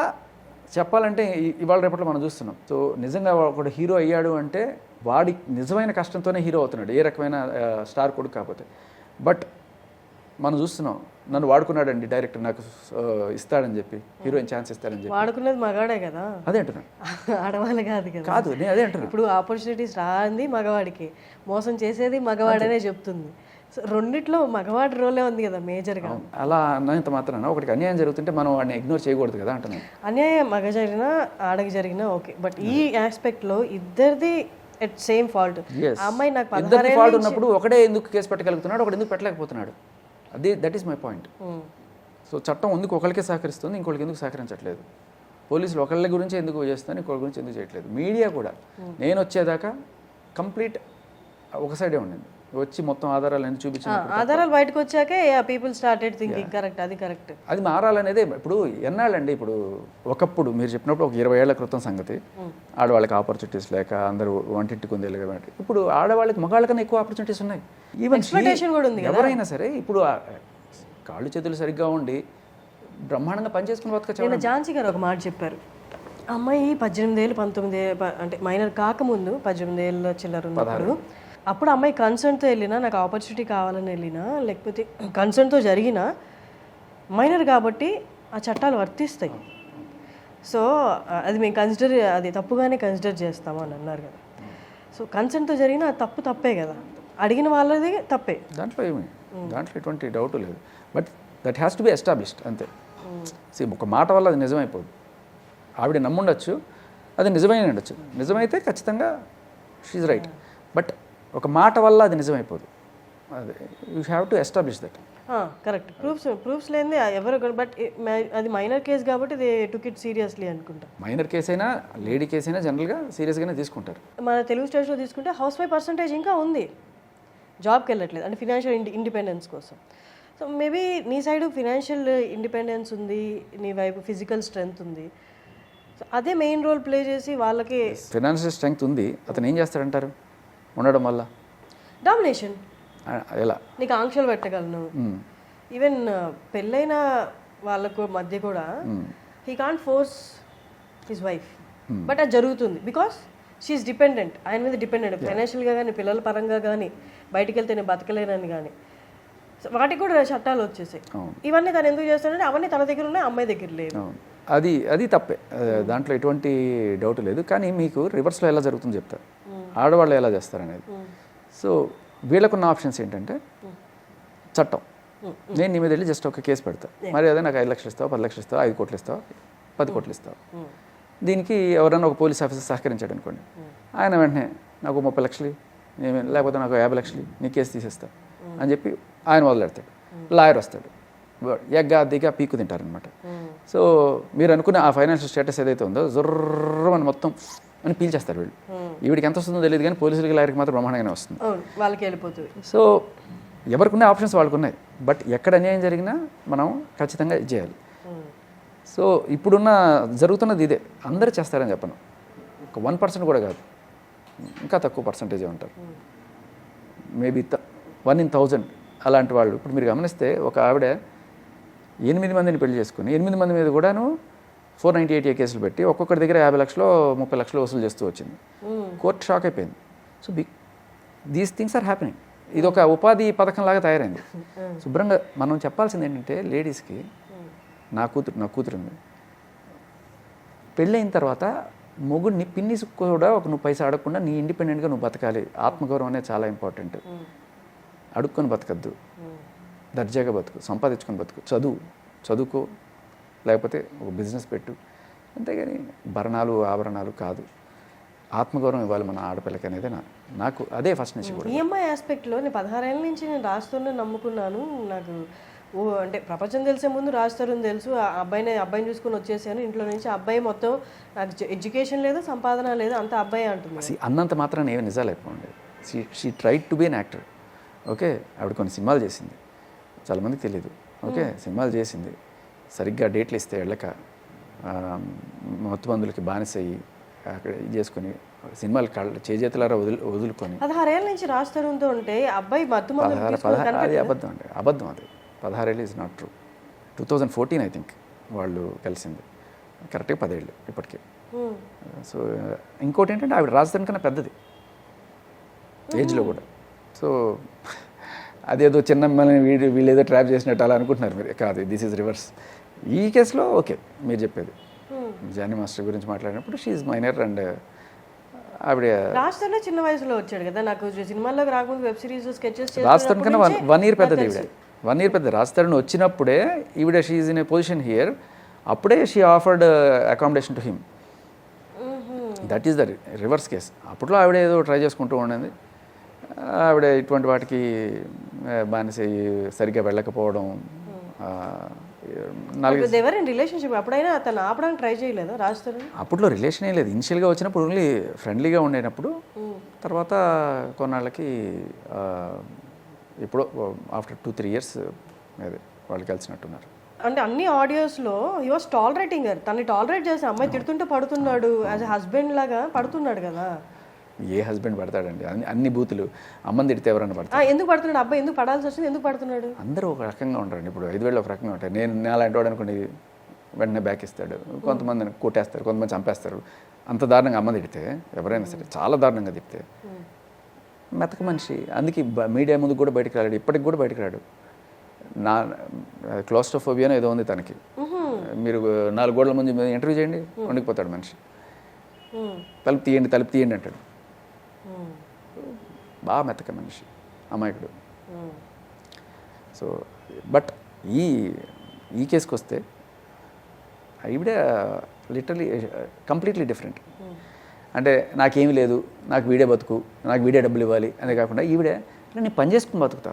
చెప్పాలంటే ఇవాళ రేపట్లో మనం చూస్తున్నాం. సో నిజంగా ఒకడు హీరో అయ్యాడు అంటే వాడి నిజమైన కష్టంతోనే హీరో అవుతున్నాడు, ఏ రకమైన స్టార్ కొడుకు కాకపోతే. బట్ మనం చూస్తున్నాం, నన్ను వాడుకున్నాడండి డైరెక్టర్, నాకు ఇస్తాడని చెప్పి, హీరోయిన్ ఛాన్స్ ఇస్తాడని చెప్పి. వాడుకునేది మగాడే కదా, అదే అంటున్నాను, ఆడవాళ్ళు కాదు కదా. కాదు నేను అదే అంటున్నాను. ఇప్పుడు ఆపర్చునిటీస్ రాంది మగవాడికి, మోసం చేసేది మగవాడనే చెప్తుంది. సో రెండిట్లో మగవాడి రోలే ఉంది కదా మేజర్గా. అలా అన్నంత మాత్రాన ఒకటికి అన్యాయం జరుగుతుంటే మనం వాడిని ఇగ్నోర్ చేయకూడదు కదా అంటున్నాను. అన్యాయం మగ జరిగినా ఆడకి జరిగినా ఓకే, బట్ ఈ ఆస్పెక్ట్లో ఇద్దరిది ఎట్ సేమ్ ఫాల్ట్. అమ్మాయి నాకు ఇద్దరు ఫాల్ట్ ఉన్నప్పుడు ఒకడే ఎందుకు కేసు పెట్టగలుగుతున్నాడు, ఒకటి ఎందుకు పెట్టలేకపోతున్నాడు? That is my point. So చట్టం ఎందుకు ఒకరికే సహకరిస్తుంది, ఇంకొకరికి ఎందుకు సహకరించట్లేదు? పోలీసులు ఒకళ్ళ గురించి ఎందుకు చేస్తున్నారు, ఇంకొకరి గురించి ఎందుకు చేయట్లేదు? మీడియా కూడా నేను వచ్చేదాకా కంప్లీట్ ఒక సైడే ఉండింది, వచ్చి మొత్తం ఆధారాలు అన్ని చూపించిన ఆధారాలు బయటకు వచ్చాకే పీపుల్ స్టార్టెడ్ థింకింగ్ కరెక్ట్, అది కరెక్ట్. అది మారాలనేదే. ఇప్పుడు ఎన్నాళ్ళండి, ఇప్పుడు ఒకప్పుడు మీరు చెప్పినప్పుడు ఒక 20 ఏళ్ల క్రితం సంగతి, ఆడవాళ్ళకి ఆపర్చునిటీస్ లేక అందరూ వంటింటికి ఉంది కాబట్టి, ఇప్పుడు ఆడవాళ్ళకి మగాళ్ళకన్నా ఎక్కువ ఆపర్చునిటీస్ ఉన్నాయి. ఈవెన్ కూడా ఉంది. ఎవరైనా సరే ఇప్పుడు కాళ్ళు చేతులు సరిగ్గా ఉండి బ్రహ్మాండంగా పనిచేసుకుని బతకచ్చు. నేను ఝాన్సీ గారు ఒక మాట చెప్పారు, అమ్మాయి 18 ఏళ్ళు 19 అంటే మైనర్ కాకముందు 18 ఏళ్ళ చిల్లర ఉన్నప్పుడు, అప్పుడు అమ్మాయి కన్సర్న్తో వెళ్ళినా, నాకు ఆపర్చునిటీ కావాలని వెళ్ళినా, లేకపోతే కన్సర్న్తో జరిగినా, మైనర్ కాబట్టి ఆ చట్టాలు వర్తిస్తాయి. సో అది మేము అది తప్పుగానే కన్సిడర్ చేస్తాము అని అన్నారు కదా. సో కన్సర్న్తో జరిగిన తప్పు తప్పే కదా, అడిగిన వాళ్ళది తప్పే, దాంట్లో ఎటువంటి డౌట్ లేదు. But that has to be established అంతే. ఒక మాట వల్ల అది నిజమైపోదు. ఆవిడ నమ్ముండొచ్చు, అది నిజమైన ఉండొచ్చు, నిజమైతే ఖచ్చితంగా షీజ్ రైట్. బట్ ఒక మాట వల్ల అది నిజమైపోదు, అదే you have to establish that. Correct. Proofs లేనిది ఎవరు, బట్ అది మైనర్ కేసు కాబట్టి ఇది టుక్ ఇట్ సీరియస్లీ అనుకుంటా. మైనర్ కేసు అయినా లేడీ కేసు అయినా జనరల్గా సీరియస్గానే తీసుకుంటారు. మన తెలుగు స్టేట్స్లో తీసుకుంటే హౌస్ వైఫ్ పర్సంటేజ్ ఇంకా ఉంది, జాబ్కి వెళ్ళట్లేదు, అంటే ఫినాన్షియల్ ఇండిపెండెన్స్ కోసం. సో మేబీ నీ సైడ్ ఫినాన్షియల్ ఇండిపెండెన్స్ ఉంది, నీ వైపు ఫిజికల్ స్ట్రెంగ్త్ ఉంది, సో అదే మెయిన్ రోల్ ప్లే చేసి వాళ్ళకి. ఫినాన్షియల్ స్ట్రెంగ్త్ ఉంది, అతను ఏం చేస్తాడంటారు ఉండడం వల్ల? డామినేషన్. ఎలా నీకు ఆంక్షలు పెట్టగలను. ఈవెన్ పెళ్ళైన వాళ్ళకు మధ్య కూడా he can't force his wife, but అది జరుగుతుంది బికాస్ షీఈస్ డిపెండెంట్, ఆయన మీద డిపెండెంట్, ఫైనాన్షియల్గా కానీ పిల్లల పరంగా కానీ, బయటికి వెళ్తే నేను బతకలేనని కానీ. వాటికి కూడా చట్టాలు వచ్చేసాయి. ఇవన్నీ తను ఎందుకు చేస్తాడంటే అవన్నీ తన దగ్గర ఉన్నాయి, అమ్మాయి దగ్గర లేదు. అది తప్పే, దాంట్లో ఎటువంటి డౌట్ లేదు. కానీ మీకు రివర్స్లో ఎలా జరుగుతుందో చెప్తారు, ఆడవాళ్ళు ఎలా చేస్తారనేది. సో వీళ్ళకున్న ఆప్షన్స్ ఏంటంటే చట్టం, నేను నీ మీద వెళ్ళి జస్ట్ ఒక కేసు పెడతా, మరి అదే నాకు 5 లక్షలు ఇస్తావు, 10 లక్షలు ఇస్తావు, 5 కోట్లు ఇస్తావు, 10 కోట్లు ఇస్తావు. దీనికి ఎవరైనా ఒక పోలీస్ ఆఫీసర్ సహకరించాడు అనుకోండి, ఆయన వెంటనే నాకు 30 లక్షలు, లేకపోతే నాకు 50 లక్షలు, నీ కేసు తీసేస్తా అని చెప్పి ఆయన వదిలేడతాడు. లాయర్ వస్తాడు, ఎగ్గా దిగ్గా పీకు తింటారనమాట. సో మీరు అనుకున్న ఆ ఫైనాన్షియల్ స్టేటస్ ఏదైతే ఉందో జొర్రమని మొత్తం అని పీల్చేస్తారు వీళ్ళు. వీడికి ఎంత వస్తుందో తెలియదు కానీ పోలీసులకి లాయర్కి మాత్రం బ్రహ్మాండంగానే వస్తుంది, వాళ్ళకి వెళ్ళిపోతుంది. సో ఎవరికి ఉన్న ఆప్షన్స్ వాళ్ళకు ఉన్నాయి. బట్ ఎక్కడ అన్యాయం జరిగినా మనం ఖచ్చితంగా ఇది చేయాలి. సో ఇప్పుడున్న జరుగుతున్నది ఇదే, అందరూ చేస్తారని చెప్పను, ఒక 1% కూడా కాదు, ఇంకా తక్కువ పర్సంటేజే ఉంటారు, మేబీ 1 in 1000 అలాంటి వాళ్ళు. ఇప్పుడు మీరు గమనిస్తే ఒక ఆవిడ 8 మందిని పెళ్లి చేసుకుని 8 మంది మీద కూడాను 498A కేసులు పెట్టి ఒక్కొక్కరి దగ్గర 50 లక్షలు 30 లక్షలు వసూలు చేస్తూ వచ్చింది. కోర్టు షాక్ అయిపోయింది. So these things are happening. ఇది ఒక ఉపాధి పథకం లాగా తయారైంది. శుభ్రంగా మనం చెప్పాల్సింది ఏంటంటే లేడీస్కి, నా కూతురు ఉంది, పెళ్ళైన తర్వాత మొగుడిని పిన్నిస్ కూడా ఒక నువ్వు పైసా అడగకుండా నీ ఇండిపెండెంట్గా నువ్వు బతకాలి. ఆత్మగౌరవం అనేది చాలా ఇంపార్టెంట్. అడుక్కొని బతకద్దు, దర్జాగా బతుకు, సంపాదించుకొని బతుకు, చదువుకో, లేకపోతే ఒక బిజినెస్ పెట్టు, అంతేగాని భరణాలు ఆభరణాలు కాదు. ఆత్మగౌరవం ఇవ్వాలి మన ఆడపిల్లకి అనేది నాకు అదే ఫస్ట్ నుంచి కూడా. ఈఎంఐ ఆస్పెక్ట్లో నేను 16 ఏళ్ళ నుంచి నేను రాస్తూనే నమ్ముకున్నాను, నాకు అంటే ప్రపంచం తెలిసే ముందు రాజ్ తరుణ్ తెలుసు, ఆ అబ్బాయిని చూసుకొని వచ్చేసాను ఇంట్లో నుంచి. ఆ అబ్బాయి మొత్తం నాకు ఎడ్యుకేషన్ లేదు, సంపాదన లేదు, అంత అబ్బాయి అంటుంది. అన్నంత మాత్రాన్ని ఏమి నిజాలు అయిపోండి. She tried to be an actor. Okay, ఆవిడ కొన్ని సినిమాలు చేసింది, చాలామందికి తెలియదు. ఓకే, సినిమాలు చేసింది, సరిగ్గా డేట్లు ఇస్తే వెళ్ళక మత్తు మందులకి బానిసయ్యి అక్కడ ఇది చేసుకొని సినిమాలు చేజేతులారా వదులుకొని 16 ఏళ్ళ నుంచి రాజ్ తరుణ్తో ఉంటే అబ్బాయి మత్తు మందులు అది అబద్ధం అండి, అబద్ధం. అది 16 ఏళ్ళు is not true. 2014 I think వాళ్ళు కలిసింది, కరెక్ట్గా 10 ఏళ్ళు ఇప్పటికే. సో ఇంకోటి ఏంటంటే ఆవిడ రాజధాని కన్నా పెద్దది ఏజ్లో కూడా. సో అదేదో చిన్న వీళ్ళు ఏదో ట్రాప్ చేసినట్టు అలా అనుకుంటున్నారు మీరు, కాదు, దిస్ ఈజ్ రివర్స్. ఈ కేసులో ఓకే మీరు చెప్పేది. జానీ మాస్టర్ గురించి మాట్లాడినప్పుడు షీఈ్ మైనర్ అండ్ ఆవిడ రాజ్ తరుణ్ చిన్న వయసులో వచ్చాడు కదా, నాకు సినిమాల్లోకి రాకముందు web series sketches Raj Tarun కన్నా 1 year పెద్దది ఈవిడ. 1 year పెద్ద. రాజ్ తరుణ్ వచ్చినప్పుడే ఈవిడ she's in a position here, అప్పుడే she offered accommodation to him. That is the reverse case. అప్పట్లో ఆవిడ ఏదో ట్రై చేసుకుంటూ ఉండేది. ఆవిడ ఇటువంటి వాటికి బానిస సరిగ్గా వెళ్ళకపోవడం. రిలేషన్షిప్ అప్పుడైనా అతను ఆపడానికి ట్రై చేయలేదు రాజ్ తరుణ్? అప్పట్లో రిలేషన్ ఏం లేదు. ఇనిషియల్గా వచ్చినప్పుడు ఓన్లీ ఫ్రెండ్లీగా ఉండేటప్పుడు, తర్వాత కొన్నాళ్ళకి ఇప్పుడు ఆఫ్టర్ 2-3 years అదే వాళ్ళు కలిసినట్టున్నారు. అంటే అన్ని ఆడియోస్లో హీ వాస్ టాలరేటింగ్, తనని టాలరేట్ చేసి అమ్మాయి తిడుతుంటే పడుతున్నాడు, యాజ్ ఎ హస్బెండ్ లాగా పడుతున్నాడు కదా. ఏ హస్బెండ్ పడతాడండి? అన్ని బూతులు. అమ్మని తిడితే ఎవరన్నా పడతాడు? ఎందుకు పడుతున్నాడు అబ్బాయి? ఎందుకు పడాల్సి వచ్చింది? ఎందుకు పడుతున్నాడు? అందరూ ఒక రకంగా ఉంటారండి. ఇప్పుడు 5 వేళ్ళు ఒక రకంగా ఉంటాయి. నేను అలాంటి వాడు అనుకోండి, వెంటనే బ్యాక్ ఇస్తాడు. కొంతమందిని కొట్టేస్తారు, కొంతమంది చంపేస్తారు. అంత దారుణంగా అమ్మ తిడితే, ఎవరైనా సరే చాలా దారుణంగా తిడితే మెతక మనిషి. అందుకే మీడియా ముందు కూడా బయటకు రాడు, ఇప్పటికి కూడా బయటకు రాడు. నా క్లోస్ట్రోఫోబియానో ఏదో ఉంది తనకి. మీరు 4 గోడల ముందు ఇంటర్వ్యూ చేయండి, వండిపోతాడు మనిషి. తలుపు తీయండి అంటాడు. బాగా మెతక మనిషి, అమాయకుడు. సో బట్ ఈ కేసుకి వస్తే ఈవిడ లిటరలీ కంప్లీట్లీ డిఫరెంట్. అంటే నాకేమీ లేదు, నాకు వీడే బతుకు, నాకు వీడే డబ్బులు ఇవ్వాలి అనే కాకుండా ఈవిడ నేను పని చేసుకుని బతుకుతా.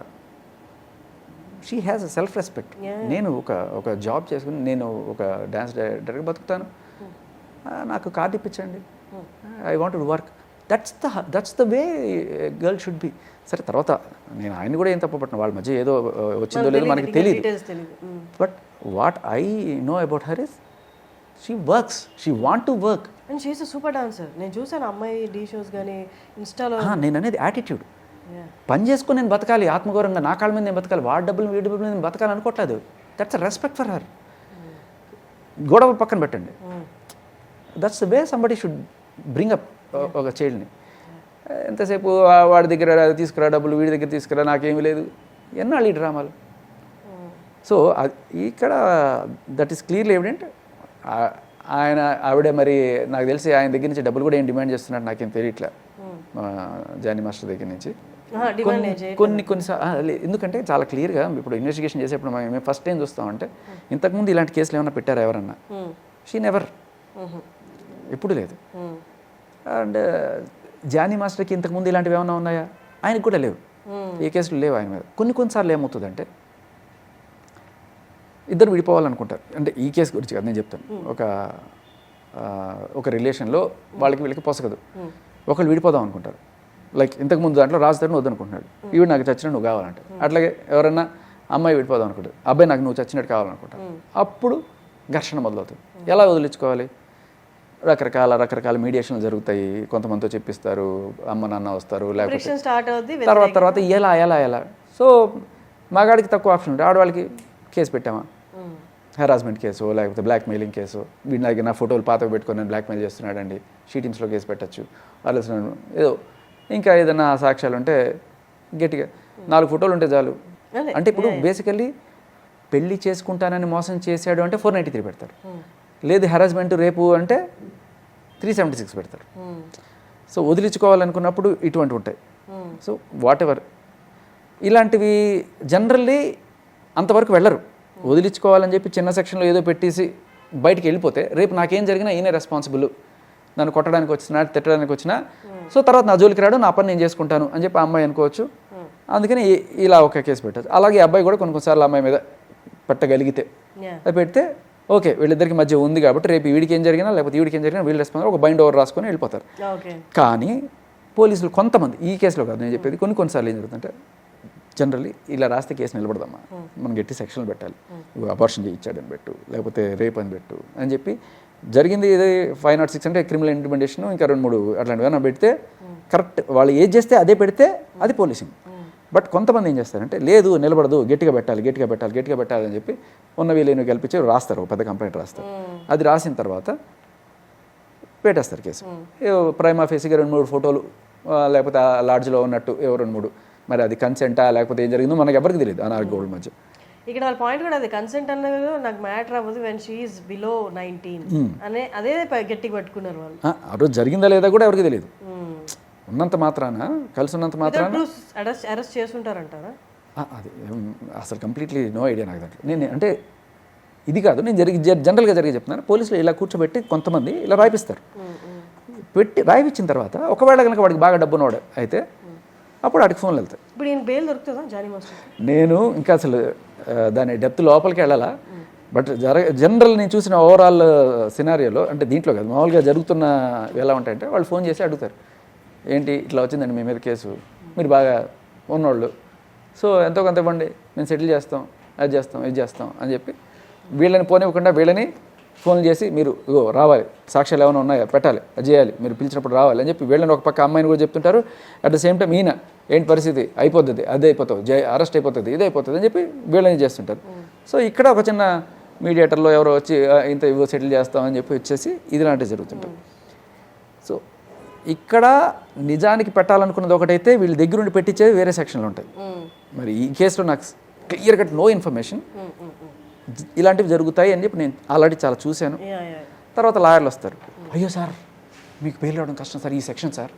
She has a self respect. నేను ఒక జాబ్ చేసుకుని నేను ఒక డ్యాన్స్ డైరెక్టర్గా బతుకుతాను, నాకు కార్డు ఇప్పించండి, I want to work. That's the way girl should be. సరే, తర్వాత నేను ఆయన కూడా ఏం తప్పపట్టిన, వాళ్ళ మధ్య ఏదో వచ్చిందో లేదో మనకి తెలియదు. But what I know about her is she works, she want to work. And she is a super dancer. నేను చూసాను అమ్మాయి డీ షోస్ కానీ ఇన్స్టాలో. నేను అనేది యాటిట్యూడ్. పని చేసుకొని నేను బతకాలి, ఆత్మగౌరవంగా నా కాళ్ళ మీద నేను బతకాలి, వాడి డబ్బులు వీడి డబ్బులు నేను బతకాలి అనుకోవట్లేదు. That's a respect for her. గొడవ పక్కన పెట్టండి. That's the way somebody should bring up ఒక చైల్డ్ని. ఎంతసేపు వాడి దగ్గర తీసుకురా డబ్బులు, వీడి దగ్గర తీసుకురా, నాకేమీ లేదు, ఎన్నాళ్ళు ఈ డ్రామాలు. సో ఇక్కడ దట్ ఈస్ క్లియర్లీ ఎవిడెంట్. ఆవిడ మరి నాకు తెలిసి ఆయన దగ్గర నుంచి డబ్బులు కూడా ఏం డిమాండ్ చేస్తున్నాడు నాకేం తెలియట్లే, జానీ మాస్టర్ దగ్గర నుంచి. కొన్నిసార్లు ఎందుకంటే చాలా క్లియర్గా ఇప్పుడు ఇన్వెస్టిగేషన్ చేసేప్పుడు మేము ఫస్ట్ ఏం చూస్తామంటే, ఇంతకుముందు ఇలాంటి కేసులు ఏమైనా పెట్టారా ఎవరన్నా? షీ నెవర్, ఎప్పుడు లేదు. అండ్ జానీ మాస్టర్కి ఇంతకుముందు ఇలాంటివి ఏమైనా ఉన్నాయా? ఆయనకు కూడా లేవు, ఏ కేసులు లేవు ఆయన మీద. కొన్నిసార్లు ఏమవుతుందంటే ఇద్దరు విడిపోవాలనుకుంటారు. అంటే ఈ కేసు గురించి కదా నేను చెప్తాను. ఒక రిలేషన్లో వీళ్ళకి పొసగదు, ఒకళ్ళు విడిపోదాం అనుకుంటారు. లైక్ ఇంతకుముందు దాంట్లో రాజ్ తరుణ్ వద్దనుకుంటున్నాడు, ఈవిడ నాకు చచ్చినట్టు నువ్వు కావాలంటారు. అట్లాగే ఎవరన్నా అమ్మాయి విడిపోదాం అనుకుంటారు, అబ్బాయి నాకు నువ్వు చచ్చినట్టు కావాలనుకుంటారు. అప్పుడు ఘర్షణ మొదలవుతుంది. ఎలా వదిలించుకోవాలి? రకరకాల మీడియేషన్లు జరుగుతాయి, కొంతమందితో చెప్పిస్తారు, అమ్మ నాన్న వస్తారు, లేకపోతే తర్వాత ఎలా. సో మగాడికి తక్కువ ఆప్షన్ ఉంటుంది, ఆడవాళ్ళకి కేసు పెట్టామా, హెరాస్మెంట్ కేసు, లేకపోతే బ్లాక్మెయిలింగ్ కేసు, వీడి నా ఫోటోలు పాతవి పెట్టుకొని నేను బ్లాక్మెయిల్ చేస్తున్నాడండి, షీటింగ్స్లో కేసు పెట్టచ్చు, అలసిన ఏదో ఇంకా ఏదైనా సాక్ష్యాలు ఉంటే గట్టిగా 4 ఫోటోలు ఉంటే చాలు. అంటే ఇప్పుడు బేసికల్లీ పెళ్లి చేసుకుంటానని మోసం చేశాడు అంటే 493 పెడతారు, లేదు హెరాస్మెంట్ రేపు అంటే 376 పెడతారు. సో వదిలించుకోవాలనుకున్నప్పుడు ఇటువంటివి ఉంటాయి. సో వాట్ ఎవర్ ఇలాంటివి జనరల్లీ అంతవరకు వెళ్ళరు. వదిలించుకోవాలని చెప్పి చిన్న సెక్షన్లో ఏదో పెట్టేసి బయటికి వెళ్ళిపోతే రేపు నాకేం జరిగినా ఈయనే రెస్పాన్సిబుల్, నన్ను కొట్టడానికి వచ్చినా తిట్టడానికి వచ్చినా, సో తర్వాత నా జోలికి రాడు, నా పని నేను చేసుకుంటాను అని చెప్పి ఆ అమ్మాయి అనుకోవచ్చు. అందుకని ఇలా ఒక కేసు పెట్టచ్చు. అలాగే అబ్బాయి కూడా కొన్నిసార్లు అమ్మాయి మీద పెట్టగలిగితే Yeah. అది పెడితే ఓకే వీళ్ళిద్దరికి మధ్య ఉంది కాబట్టి రేపు వీడికి ఏం జరిగినా లేకపోతే వీడికి ఏం జరిగినా వీళ్ళు రెస్పాన్స్ ఒక బైండ్ ఓవర్ రాసుకొని వెళ్ళిపోతారు. ఓకే. కానీ పోలీసులు కొంతమంది, ఈ కేసులో కాదు నేను చెప్పేది, కొన్నిసార్లు ఏం జరుగుతుందంటే జనరల్లీ ఇలా రాస్తే కేసు నిలబడదమ్మా, మనం గట్టి సెక్షన్లు పెట్టాలి, అబార్షన్ చేయించాడని పెట్టు, లేకపోతే రేప్ అని పెట్టు అని చెప్పి జరిగింది ఇది 506 అంటే క్రిమినల్ ఇంప్లిమెంటేషన్ ఇంకా 2-3 అట్లాంటివి పెడితే కరెక్ట్ వాళ్ళు ఏది చేస్తే అదే పెడితే అది పోలీసింగ్. బట్ కొంతమంది ఏం చేస్తారంటే లేదు నిలబడదు, గట్టిగా పెట్టాలి అని చెప్పి ఉన్న వీళ్ళని కల్పించి రాస్తారు, ఒక పెద్ద కంప్లైంట్ రాస్తారు. అది రాసిన తర్వాత పెట్టేస్తారు కేసు. ప్రైమా ఫేసిగా 2-3 ఫోటోలు లేకపోతే ఆ లాడ్జ్లో ఉన్నట్టు 2-3, మరి అది కన్సెంటా లేకపోతే ఏం జరిగిందో మనకు ఎవరికి తెలియదు ఆ 4 గోల్డ్ మధ్య. ఇక్కడ వాళ్ళ పాయింట్ కూడా అది కన్సెంట్ అన్నది నాకు మ్యాటర్ అవ్వదు వెన్ షీ ఈస్ బిలో 19 అనే అదే గట్టిగా పట్టుకున్నారు వాళ్ళు. ఆ రోజు జరిగిందా లేదా కూడా ఎవరికి తెలియదు. ఉన్నంత మాత్రాన కలిసి ఉన్నంత మాత్రాన అరెస్ట్ చేస్తుంటారంటారా? అది అసలు కంప్లీట్లీ నో ఐడియా నాకు దాంట్లో. నేను అంటే ఇది కాదు, నేను జనరల్గా జరిగే చెప్తున్నాను. పోలీసులు ఇలా కూర్చోబెట్టి కొంతమంది ఇలా రాయిపిస్తారు. పెట్టి రాయిపించిన తర్వాత ఒకవేళ కనుక వాడికి బాగా డబ్బు ఉన్నవాడు అయితే అప్పుడు వాడికి ఫోన్లు వెళ్తాయి. ఇప్పుడు ఈయన బెయిల్ దొరుకుతుందా జానీ మాస్టర్? నేను ఇంకా అసలు దాని డెప్త్ లోపలికి వెళ్ళాలా. బట్ జనరల్ నేను చూసిన ఓవరాల్ సినారియోలో అంటే దీంట్లో కాదు మామూలుగా జరుగుతున్న ఎలా ఉంటాయంటే వాళ్ళు ఫోన్ చేసి అడుగుతారు, ఏంటి ఇట్లా వచ్చిందండి మీ మీద కేసు, మీరు బాగా ఉన్నోళ్ళు, సో ఎంతో కొంత ఇవ్వండి, మేము సెటిల్ చేస్తాం, అది చేస్తాం, ఇది చేస్తాం అని చెప్పి వీళ్ళని పోనివ్వకుండా వీళ్ళని ఫోన్ చేసి మీరు ఇగో రావాలి, సాక్ష్యాలు ఏమైనా ఉన్నాయా పెట్టాలి, అది చేయాలి, మీరు పిలిచినప్పుడు రావాలి అని చెప్పి వీళ్ళని ఒక పక్క అమ్మాయిని కూడా చెప్తుంటారు. అట్ ద సేమ్ టైం ఈయన ఏంటి పరిస్థితి అయిపోతుంది, అదే అయిపోతుంది, అరెస్ట్ అయిపోతుంది, ఇదే అయిపోతుంది అని చెప్పి వీళ్ళని చేస్తుంటారు. సో ఇక్కడ ఒక చిన్న మీడియేటర్లో ఎవరో వచ్చి ఇంత ఇవో సెటిల్ చేస్తామని చెప్పి వచ్చేసి ఇదిలాంటివి జరుగుతుంటుంది. సో ఇక్కడ నిజానికి పెట్టాలనుకున్నది ఒకటైతే వీళ్ళ దగ్గరుండి పెట్టించేది వేరే సెక్షన్లు ఉంటాయి. మరి ఈ కేసులో నాకు క్లియర్ కట్ నో ఇన్ఫర్మేషన్, ఇలాంటివి జరుగుతాయి అని చెప్పి నేను ఆల్రెడీ చాలా చూశాను. తర్వాత లాయర్లు వస్తారు, అయ్యో సార్ మీకు బెయిల్ రావడం కష్టం సార్, ఈ సెక్షన్ సార్,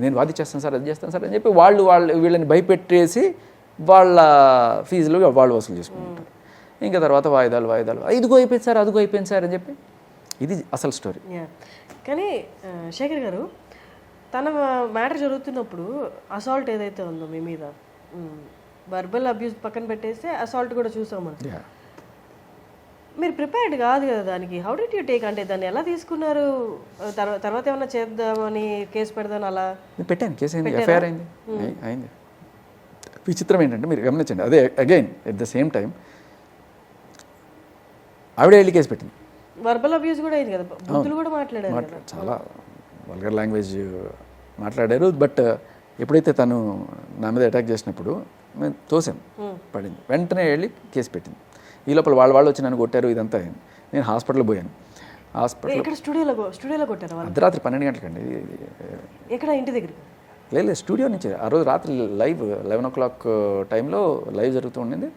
నేను వాది చేస్తాను సార్, అది చేస్తాను సార్ అని చెప్పి వాళ్ళు వీళ్ళని భయపెట్టేసి వాళ్ళ ఫీజులు వాళ్ళు వసూలు చేసుకుంటారు. ఇంకా తర్వాత వాయిదాలు ఇదిగో అయిపోయింది సార్, అదిగో అయిపోయింది సార్ అని చెప్పి ఇది అసలు స్టోరీ. కానీ శేఖర్ గారు తన మ్యాటర్ జరుగుతున్నప్పుడు అసాల్ట్ ఏదైతే ఉందో మీ మీద, వర్బల్ అబ్యూస్ పక్కన పెట్టేస్తే అసాల్ట్ కూడా చూసాం మనం. మీరు ప్రిపేర్డ్ కాదు కదా దానికి. హౌ డిడ్ యూ టేక్, అంటే దాన్ని ఎలా తీసుకున్నారు? తర్వాత ఏమన్నా చేద్దామని కేసు పెడదామని అలా పెట్టాను, కేసు అయింది, ఎఫ్ఐఆర్ అయింది. విచిత్రం ఏంటంటే మీరు గమనించండి, అదే again at the same time ఆవిడ వెళ్ళి కేసు పెట్టింది. వర్బల్ అబ్యూస్ కూడా అయింది కదా, బుద్ధులు కూడా మాట్లాడారు, చాలా వల్గర్ లాంగ్వేజ్ మాట్లాడారు. బట్ ఎప్పుడైతే తను నా మీద అటాక్ చేసినప్పుడు మేము తోసాం, పడింది, వెంటనే వెళ్ళి కేసు పెట్టింది. ఈ లోపల వాళ్ళు వచ్చి నన్ను కొట్టారు, ఇదంతా అయింది. నేను హాస్పిటల్కి పోయాను. హాస్పిటల్ స్టూడియోలో కొట్టారు అర్ధరాత్రి 12 గంటలకండి. ఎక్కడ ఇంటి దగ్గర? లేదు స్టూడియో నుంచి. ఆ రోజు రాత్రి లైవ్ 11 o'clock టైంలో లైవ్ జరుగుతూ ఉండింది.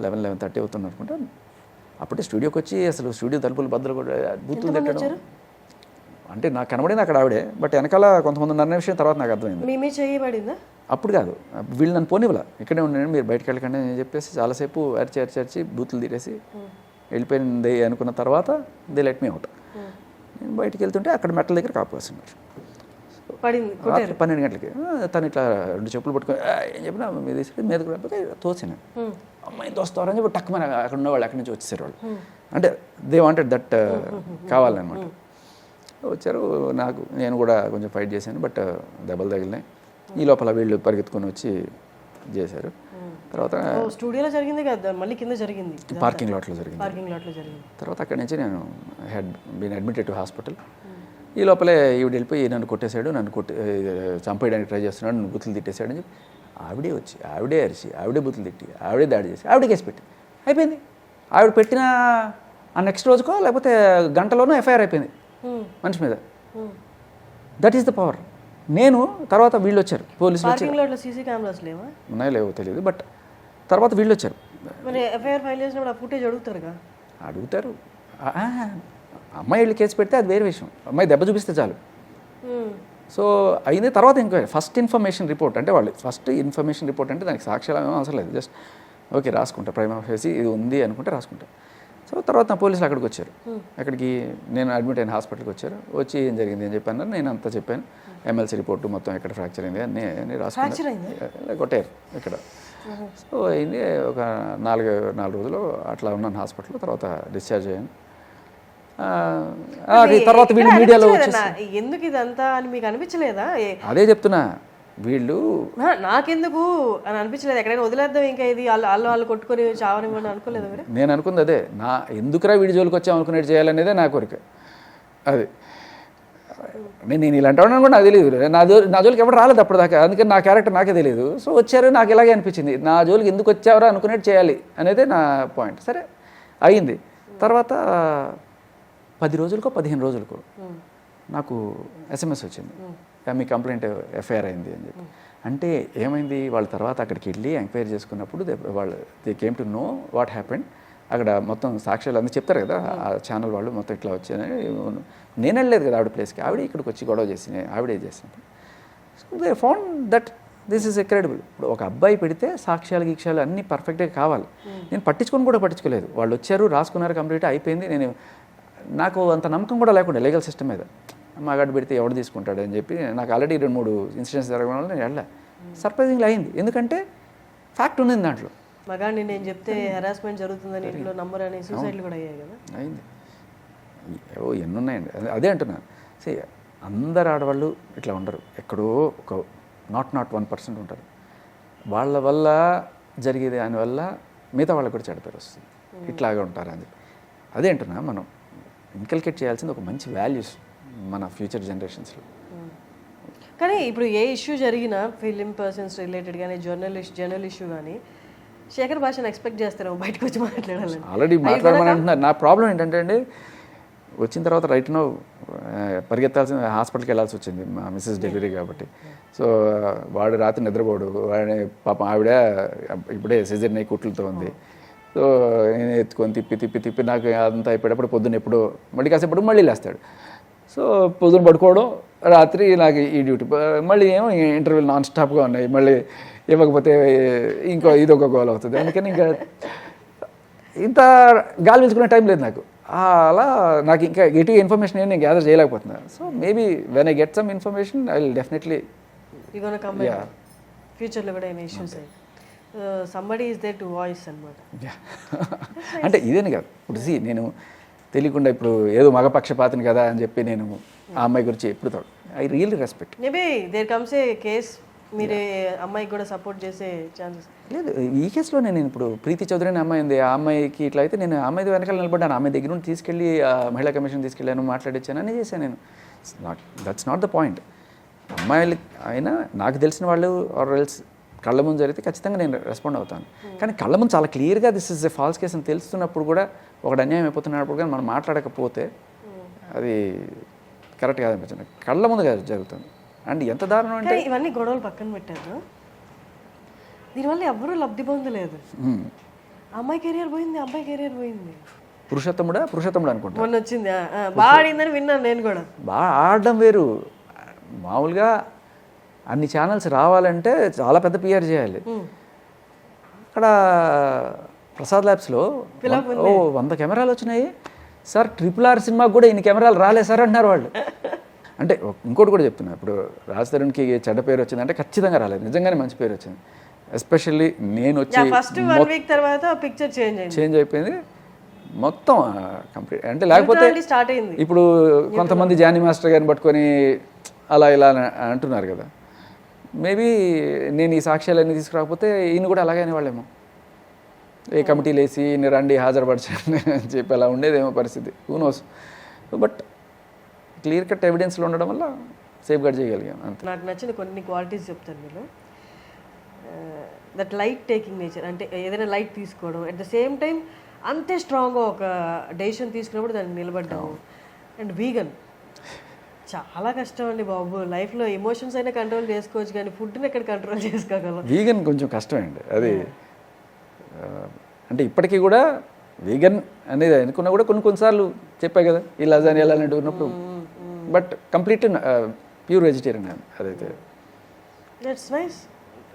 11-11:30 అవుతుంది అనుకుంటా. అప్పుడే స్టూడియోకి వచ్చి అసలు స్టూడియో తలుపులు బద్దలు కూడా బూతులు తిట్టడం, అంటే నాకు కనబడింది అక్కడ ఆవిడే, బట్ వెనకాల కొంతమంది ఉన్న విషయం తర్వాత నాకు అర్థమైంది. మీ చేయబడిందా? అప్పుడు కాదు, వీళ్ళు నన్ను పోనివ్వలా, ఇక్కడే ఉండండి మీరు బయటకు వెళ్ళకండి అని చెప్పేసి చాలాసేపు అరిచి బూతులు తీరేసి వెళ్ళిపోయింది అనుకున్న తర్వాత దే లెట్ మీ అవుట్. నేను బయటికి వెళ్తుంటే అక్కడ మెట్ల దగ్గర కాపుస్తున్నారు. 12 గంటలకి తను ఇట్లా 2 చెప్పులు పట్టుకొని ఏం చెప్పినా మీద కూడా తోసాను. అమ్మాయిని తోస్తారని చెప్పి టక్కుమని అక్కడ ఉన్నవాళ్ళు అక్కడి నుంచి వచ్చేసారు వాళ్ళు. అంటే దే వాంటెడ్ దట్ కావాలన్నమాట. వచ్చారు, నేను కూడా కొంచెం ఫైట్ చేశాను, బట్ దెబ్బలు తగిలినాయి. ఈ లోపల వీళ్ళు పరిగెత్తుకొని వచ్చి చేశారు. తర్వాత స్టూడియోలో జరిగింది కదా, మళ్ళీ కింద జరిగింది, పార్కింగ్ లాట్లో జరిగింది. తర్వాత అక్కడి నుంచి నేను బీన్ అడ్మిటెడ్ టు హాస్పిటల్. ఈ లోపలే ఈవిడ వెళ్ళిపోయి నన్ను కొట్టేశాడు, చంపేయడానికి ట్రై చేస్తున్నాడు, నన్ను బుతులు తిట్టేశాడు అని చెప్పి ఆవిడే వచ్చి ఆవిడే అరిచి ఆవిడే బుతులు తిట్టి ఆవిడే దాడి చేసి ఆవిడే కేసు పెట్టి అయిపోయింది. ఆవిడ పెట్టిన ఆ నెక్స్ట్ రోజుకో లేకపోతే గంటలోనూ ఎఫ్ఐఆర్ అయిపోయింది మనిషి మీద. That is the power. నేను తర్వాత వీళ్ళు వచ్చారు, పోలీసులు వచ్చారు. సీసీ కెమెరాస్ లేవా? ఉన్నాయో లేవో తెలియదు, బట్ తర్వాత వీళ్ళు వచ్చారు. మరి ఎఫ్ఐఆర్ ఫైల్ చేసినప్పుడు ఆ ఫుటేజ్ అడుగుతారు. అమ్మాయి వెళ్ళి కేసు పెడితే అది వేరే విషయం, అమ్మాయి దెబ్బ చూపిస్తే చాలు. సో అయిన తర్వాత ఎంక్వైరీ, ఫస్ట్ ఇన్ఫర్మేషన్ రిపోర్ట్ అంటే వాళ్ళు ఫస్ట్ ఇన్ఫర్మేషన్ రిపోర్ట్ అంటే దానికి సాక్ష్యాలు ఏమో అవసరం లేదు, జస్ట్ ఓకే రాసుకుంటా, ప్రైమా ఫేసి ఇది ఉంది అనుకుంటే రాసుకుంటా. సో తర్వాత నా పోలీసులు అక్కడికి వచ్చారు, అక్కడికి నేను అడ్మిట్ అయిన హాస్పిటల్కి వచ్చారు. వచ్చి ఏం జరిగింది అని చెప్పాను, నేను అంతా చెప్పాను. ఎమ్మెల్సీ రిపోర్టు మొత్తం ఎక్కడ ఫ్రాక్చర్ అయింది అని రాసుకున్నాను. కొట్టారు ఇక్కడ సో అయింది ఒక నాలుగు రోజులు అట్లా ఉన్నాను హాస్పిటల్లో. తర్వాత డిశ్చార్జ్ అయ్యాను. అది తర్వాత వీళ్ళు మీడియాలో వచ్చేసి ఎందుకు ఇదంతా అని మీకు అనిపించలేదా? అదే చెప్తున్నా, వీళ్ళు నాకెందుకు అని అనిపించలేదు? ఎక్కడైనా వదిలేద్దాం ఇంకా, ఇది వాళ్ళు కొట్టుకొని చావనివ్వండి అనుకోలేదు మీరు? నేను అనుకుంది అదే, ఎందుకురా వీడి జోలికి వచ్చాం అనుకునేది చేయాలనేదే నా కోరిక. అది నేను ఇలాంటి వాడిని కూడా నాకు తెలియదు, నా జోలికి ఎవరు రాలేదు అప్పటిదాకా, అందుకని నా క్యారెక్టర్ నాకే తెలియదు. సో వచ్చారు, నాకు ఇలాగే అనిపించింది, నా జోలికి ఎందుకు వచ్చావరా అనుకునేది చేయాలి అనేదే నా పాయింట్. సరే అయింది. తర్వాత 10 రోజులకో 15 రోజులకో నాకు SMS వచ్చింది, మీ కంప్లైంట్ ఎఫ్ఐఆర్ అయింది అని చెప్పి. అంటే ఏమైంది, వాళ్ళ తర్వాత అక్కడికి వెళ్ళి ఎంక్వైరీ చేసుకున్నప్పుడు they came to know what happened. అక్కడ మొత్తం సాక్ష్యాలు అన్నీ చెప్తారు కదా ఆ ఛానల్ వాళ్ళు, మొత్తం ఇట్లా వచ్చాయని. నేను వెళ్ళలేదు కదా ఆవిడ ప్లేస్కి, ఆవిడ ఇక్కడికి వచ్చి గొడవ చేసి ఆవిడే చేసినప్పుడు. So they found that this is credible. ఇప్పుడు ఒక అబ్బాయి పెడితే సాక్ష్యాలు అన్నీ పర్ఫెక్ట్గా కావాలి. నేను పట్టించుకోలేదు. వాళ్ళు వచ్చారు, రాసుకున్నారు, కంప్లీట్ అయిపోయింది. నాకు అంత నమ్మకం కూడా లేకుండా లీగల్ సిస్టమ్ మీద, మగాడు పెడితే ఎవడు తీసుకుంటాడు అని చెప్పి నాకు ఆల్రెడీ 2-3 ఇన్సిడెంట్స్ జరగడం వల్ల నేను వెళ్ళా. సర్ప్రైజింగ్లీ అయింది, ఎందుకంటే ఫ్యాక్ట్ ఉంది దాంట్లో. మగాడిని నేను చెప్తే హెరాస్మెంట్ జరుగుతుందని ఇంట్లో నంబర్ అని సూసైడ్లు కూడా అయ్యాయి కదా. అయింది, ఎన్ని ఉన్నాయండి. అదే అంటున్నాను. సే అందరు ఆడవాళ్ళు ఇట్లా ఉండరు, ఎక్కడో ఒక నాట్ 1% ఉంటారు. వాళ్ళ వల్ల జరిగేది దానివల్ల మిగతా వాళ్ళకి కూడా చెడ్డ పేరు వస్తుంది, ఇట్లాగే ఉంటారు అని. అదే అంటున్నా, మనం ఇన్కల్కేట్ చేయాల్సింది ఒక మంచి వాల్యూస్ మన ఫ్యూచర్ జనరేషన్స్లో. కానీ ఇప్పుడు ఏ ఇష్యూ జరిగినా ఫిలిం పర్సన్స్ రిలేటెడ్ కానీ జర్నల్ ఇష్యూ కానీ శేఖర్ భాషను ఎక్స్పెక్ట్ చేస్తారు బయటకు వచ్చి మాట్లాడాలని. ఆల్రెడీ మాట్లాడమని అంటున్నారు. నా ప్రాబ్లం ఏంటంటే అండి, వచ్చిన తర్వాత రైట్ నో పరిగెత్తాల్సిన హాస్పిటల్కి వెళ్ళాల్సి వచ్చింది, మా మిస్సెస్ డెలివరీ కాబట్టి. సో వాడు రాత్రి నిద్రపోడు, వాడి పాపం ఆవిడ ఇప్పుడే సిజర్ని కుట్లతో ఉంది. సో నేను ఎత్తుకొని తిప్పి నాకు అంతా అయిపోయేటప్పుడు పొద్దున్న ఎప్పుడో మళ్ళీ కాసేపటి మళ్ళీ లేస్తాడు. సో పొద్దున్న పడుకోవడం, రాత్రి నాకు ఈ డ్యూటీ, మళ్ళీ ఏమో ఇంటర్వ్యూలు నాన్ స్టాప్గా ఉన్నాయి, మళ్ళీ ఇవ్వకపోతే ఇదొక గోల్ అవుతుంది. అందుకని ఇంకా ఇంత గాలి పీల్చుకునే టైం లేదు నాకు. అలా నాకు ఇంకా గట్టిగా ఇన్ఫర్మేషన్ నేను గ్యాదర్ చేయలేకపోతున్నాను. So maybe when I get some information I will definitely ఫ్యూచర్లో కూడా ఏమైనా ఇష్యూస్ అయ్యి somebody is there to voice అన్నమాట. అంటే ఇదేని కాదు, ఇప్పుడు నేను తెలియకుండా ఇప్పుడు ఏదో మగపక్షపాతిని కదా అని చెప్పి నేను ఆ అమ్మాయి గురించి ఎప్పుడు I really respect. Maybe there comes a case మీరే అమ్మాయికి కూడా సపోర్ట్ చేసే ఛాన్సెస్ లేదు. ఈ కేసులో నేను ఇప్పుడు ప్రీతి చౌదరి అనే అమ్మాయి ఉంది, ఆ అమ్మాయికి ఇట్లా అయితే నేను ఆ అమ్మాయి వెనకాల నిలబడ్డాను, ఆమె దగ్గర నుండి తీసుకెళ్ళి మహిళా కమిషన్ తీసుకెళ్ళాను, మాట్లాడించాను, అన్నీ చేశాను నేను. That's not the point. అమ్మాయిలు అయినా నాకు తెలిసిన వాళ్ళు ఆర్ ఎల్స్ కళ్ళ ముందు జరిగితే ఖచ్చితంగా నేను రెస్పాండ్ అవుతాను. కానీ కళ్ళ ముందు చాలా క్లియర్గా this is a false case అని తెలుస్తున్నప్పుడు కూడా, ఒకటి అన్యాయం అయిపోతున్నప్పుడు కానీ మనం మాట్లాడకపోతే అది కరెక్ట్ కాదనిపించింది. కళ్ళ ముందు జరుగుతుంది. అండ్ ఎంత దారుణం అంటే ఇవన్నీ గొడవలు పక్కన పెట్టారు, దీనివల్ల ఎవరూ లబ్ధి పొందలేదు. అమ్మాయి కెరియర్ పోయింది, అబ్బాయి కెరియర్ పోయింది. పురుషోత్తముడు అనుకుంటా మొన్న వచ్చింది, బాగా ఆడిందని విన్నాను నేను కూడా. బాగా ఆడడం వేరు, మామూలుగా అన్ని ఛానల్స్ రావాలంటే చాలా పెద్ద పిఆర్ చేయాలి. అక్కడ ప్రసాద్ ల్యాబ్స్లో 100 కెమెరాలు వచ్చినాయి సార్, RRR సినిమాకి కూడా ఇన్ని కెమెరాలు రాలేదు సార్ అంటున్నారు వాళ్ళు. అంటే ఇంకోటి కూడా చెప్తున్నా, ఇప్పుడు రాజ్ తరుణ్కి చెడ్డ పేరు వచ్చిందంటే ఖచ్చితంగా రాలేదు, నిజంగానే మంచి పేరు వచ్చింది. ఎస్పెషల్లీ నేను వచ్చి ఫస్ట్ 1 వీక్ తర్వాత పిక్చర్ చేంజ్ అయిపోయింది మొత్తం కంప్లీట్. అంటే లేకపోతే స్టార్ట్ అయింది. ఇప్పుడు కొంతమంది జానీ మాస్టర్ గారిని పట్టుకొని అలా ఇలా అంటున్నారు కదా, మేబీ నేను ఈ సాక్ష్యాలన్నీ తీసుకురాకపోతే ఈయన కూడా అలాగే అనేవాళ్ళేమో, ఏ కమిటీలు వేసి ఈయన రండి హాజరుపరచండి అని చెప్పి అలా ఉండేదేమో పరిస్థితి, who knows. But clear cut ఎవిడెన్స్లో ఉండడం వల్ల సేఫ్ గార్డ్ చేయగలిగాం అంతే. నాకు నచ్చిన కొన్ని క్వాలిటీస్ చెప్తాను మీరు. దట్ లైట్ టేకింగ్ నేచర్, అంటే ఏదైనా లైట్ తీసుకోవడం, అట్ ద సేమ్ టైం అంతే స్ట్రాంగ్గా ఒక డెసిషన్ తీసుకున్నప్పుడు దాన్ని నిలబడ్డాము. అండ్ వీగన్ చాలా కష్టం అండి బాబు, లైఫ్లో ఎమోషన్స్ అయినా కంట్రోల్ చేసుకోవచ్చు కానీ ఫుడ్ని ఎక్కడ కంట్రోల్ చేసుకోగలం. వీగన్ కొంచెం కష్టం అండి అది. అంటే ఇప్పటికీ కూడా వీగన్ అనేది అనుకున్నా కూడా కొన్నిసార్లు చెప్పా కదా ఈ లజాని ఎలా ఉన్నప్పుడు, బట్ కంప్లీట్ ప్యూర్ వెజిటేరియన్ అదైతే. That's nice.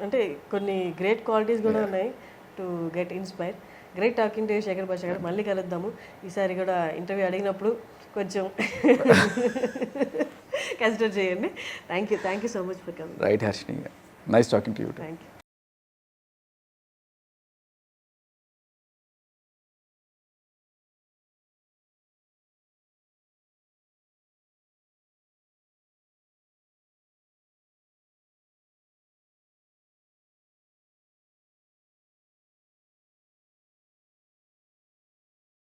అంటే కొన్ని గ్రేట్ క్వాలిటీస్ కూడా ఉన్నాయి to get inspire. Great talking to Shekhar Basha గారు. మళ్ళీ కలుద్దాము. ఈసారి కూడా ఇంటర్వ్యూ అడిగినప్పుడు కొంచెం కన్సిడర్ చేయండి. Thank you so much for coming. Right Harshini, nice talking to you. Thank you.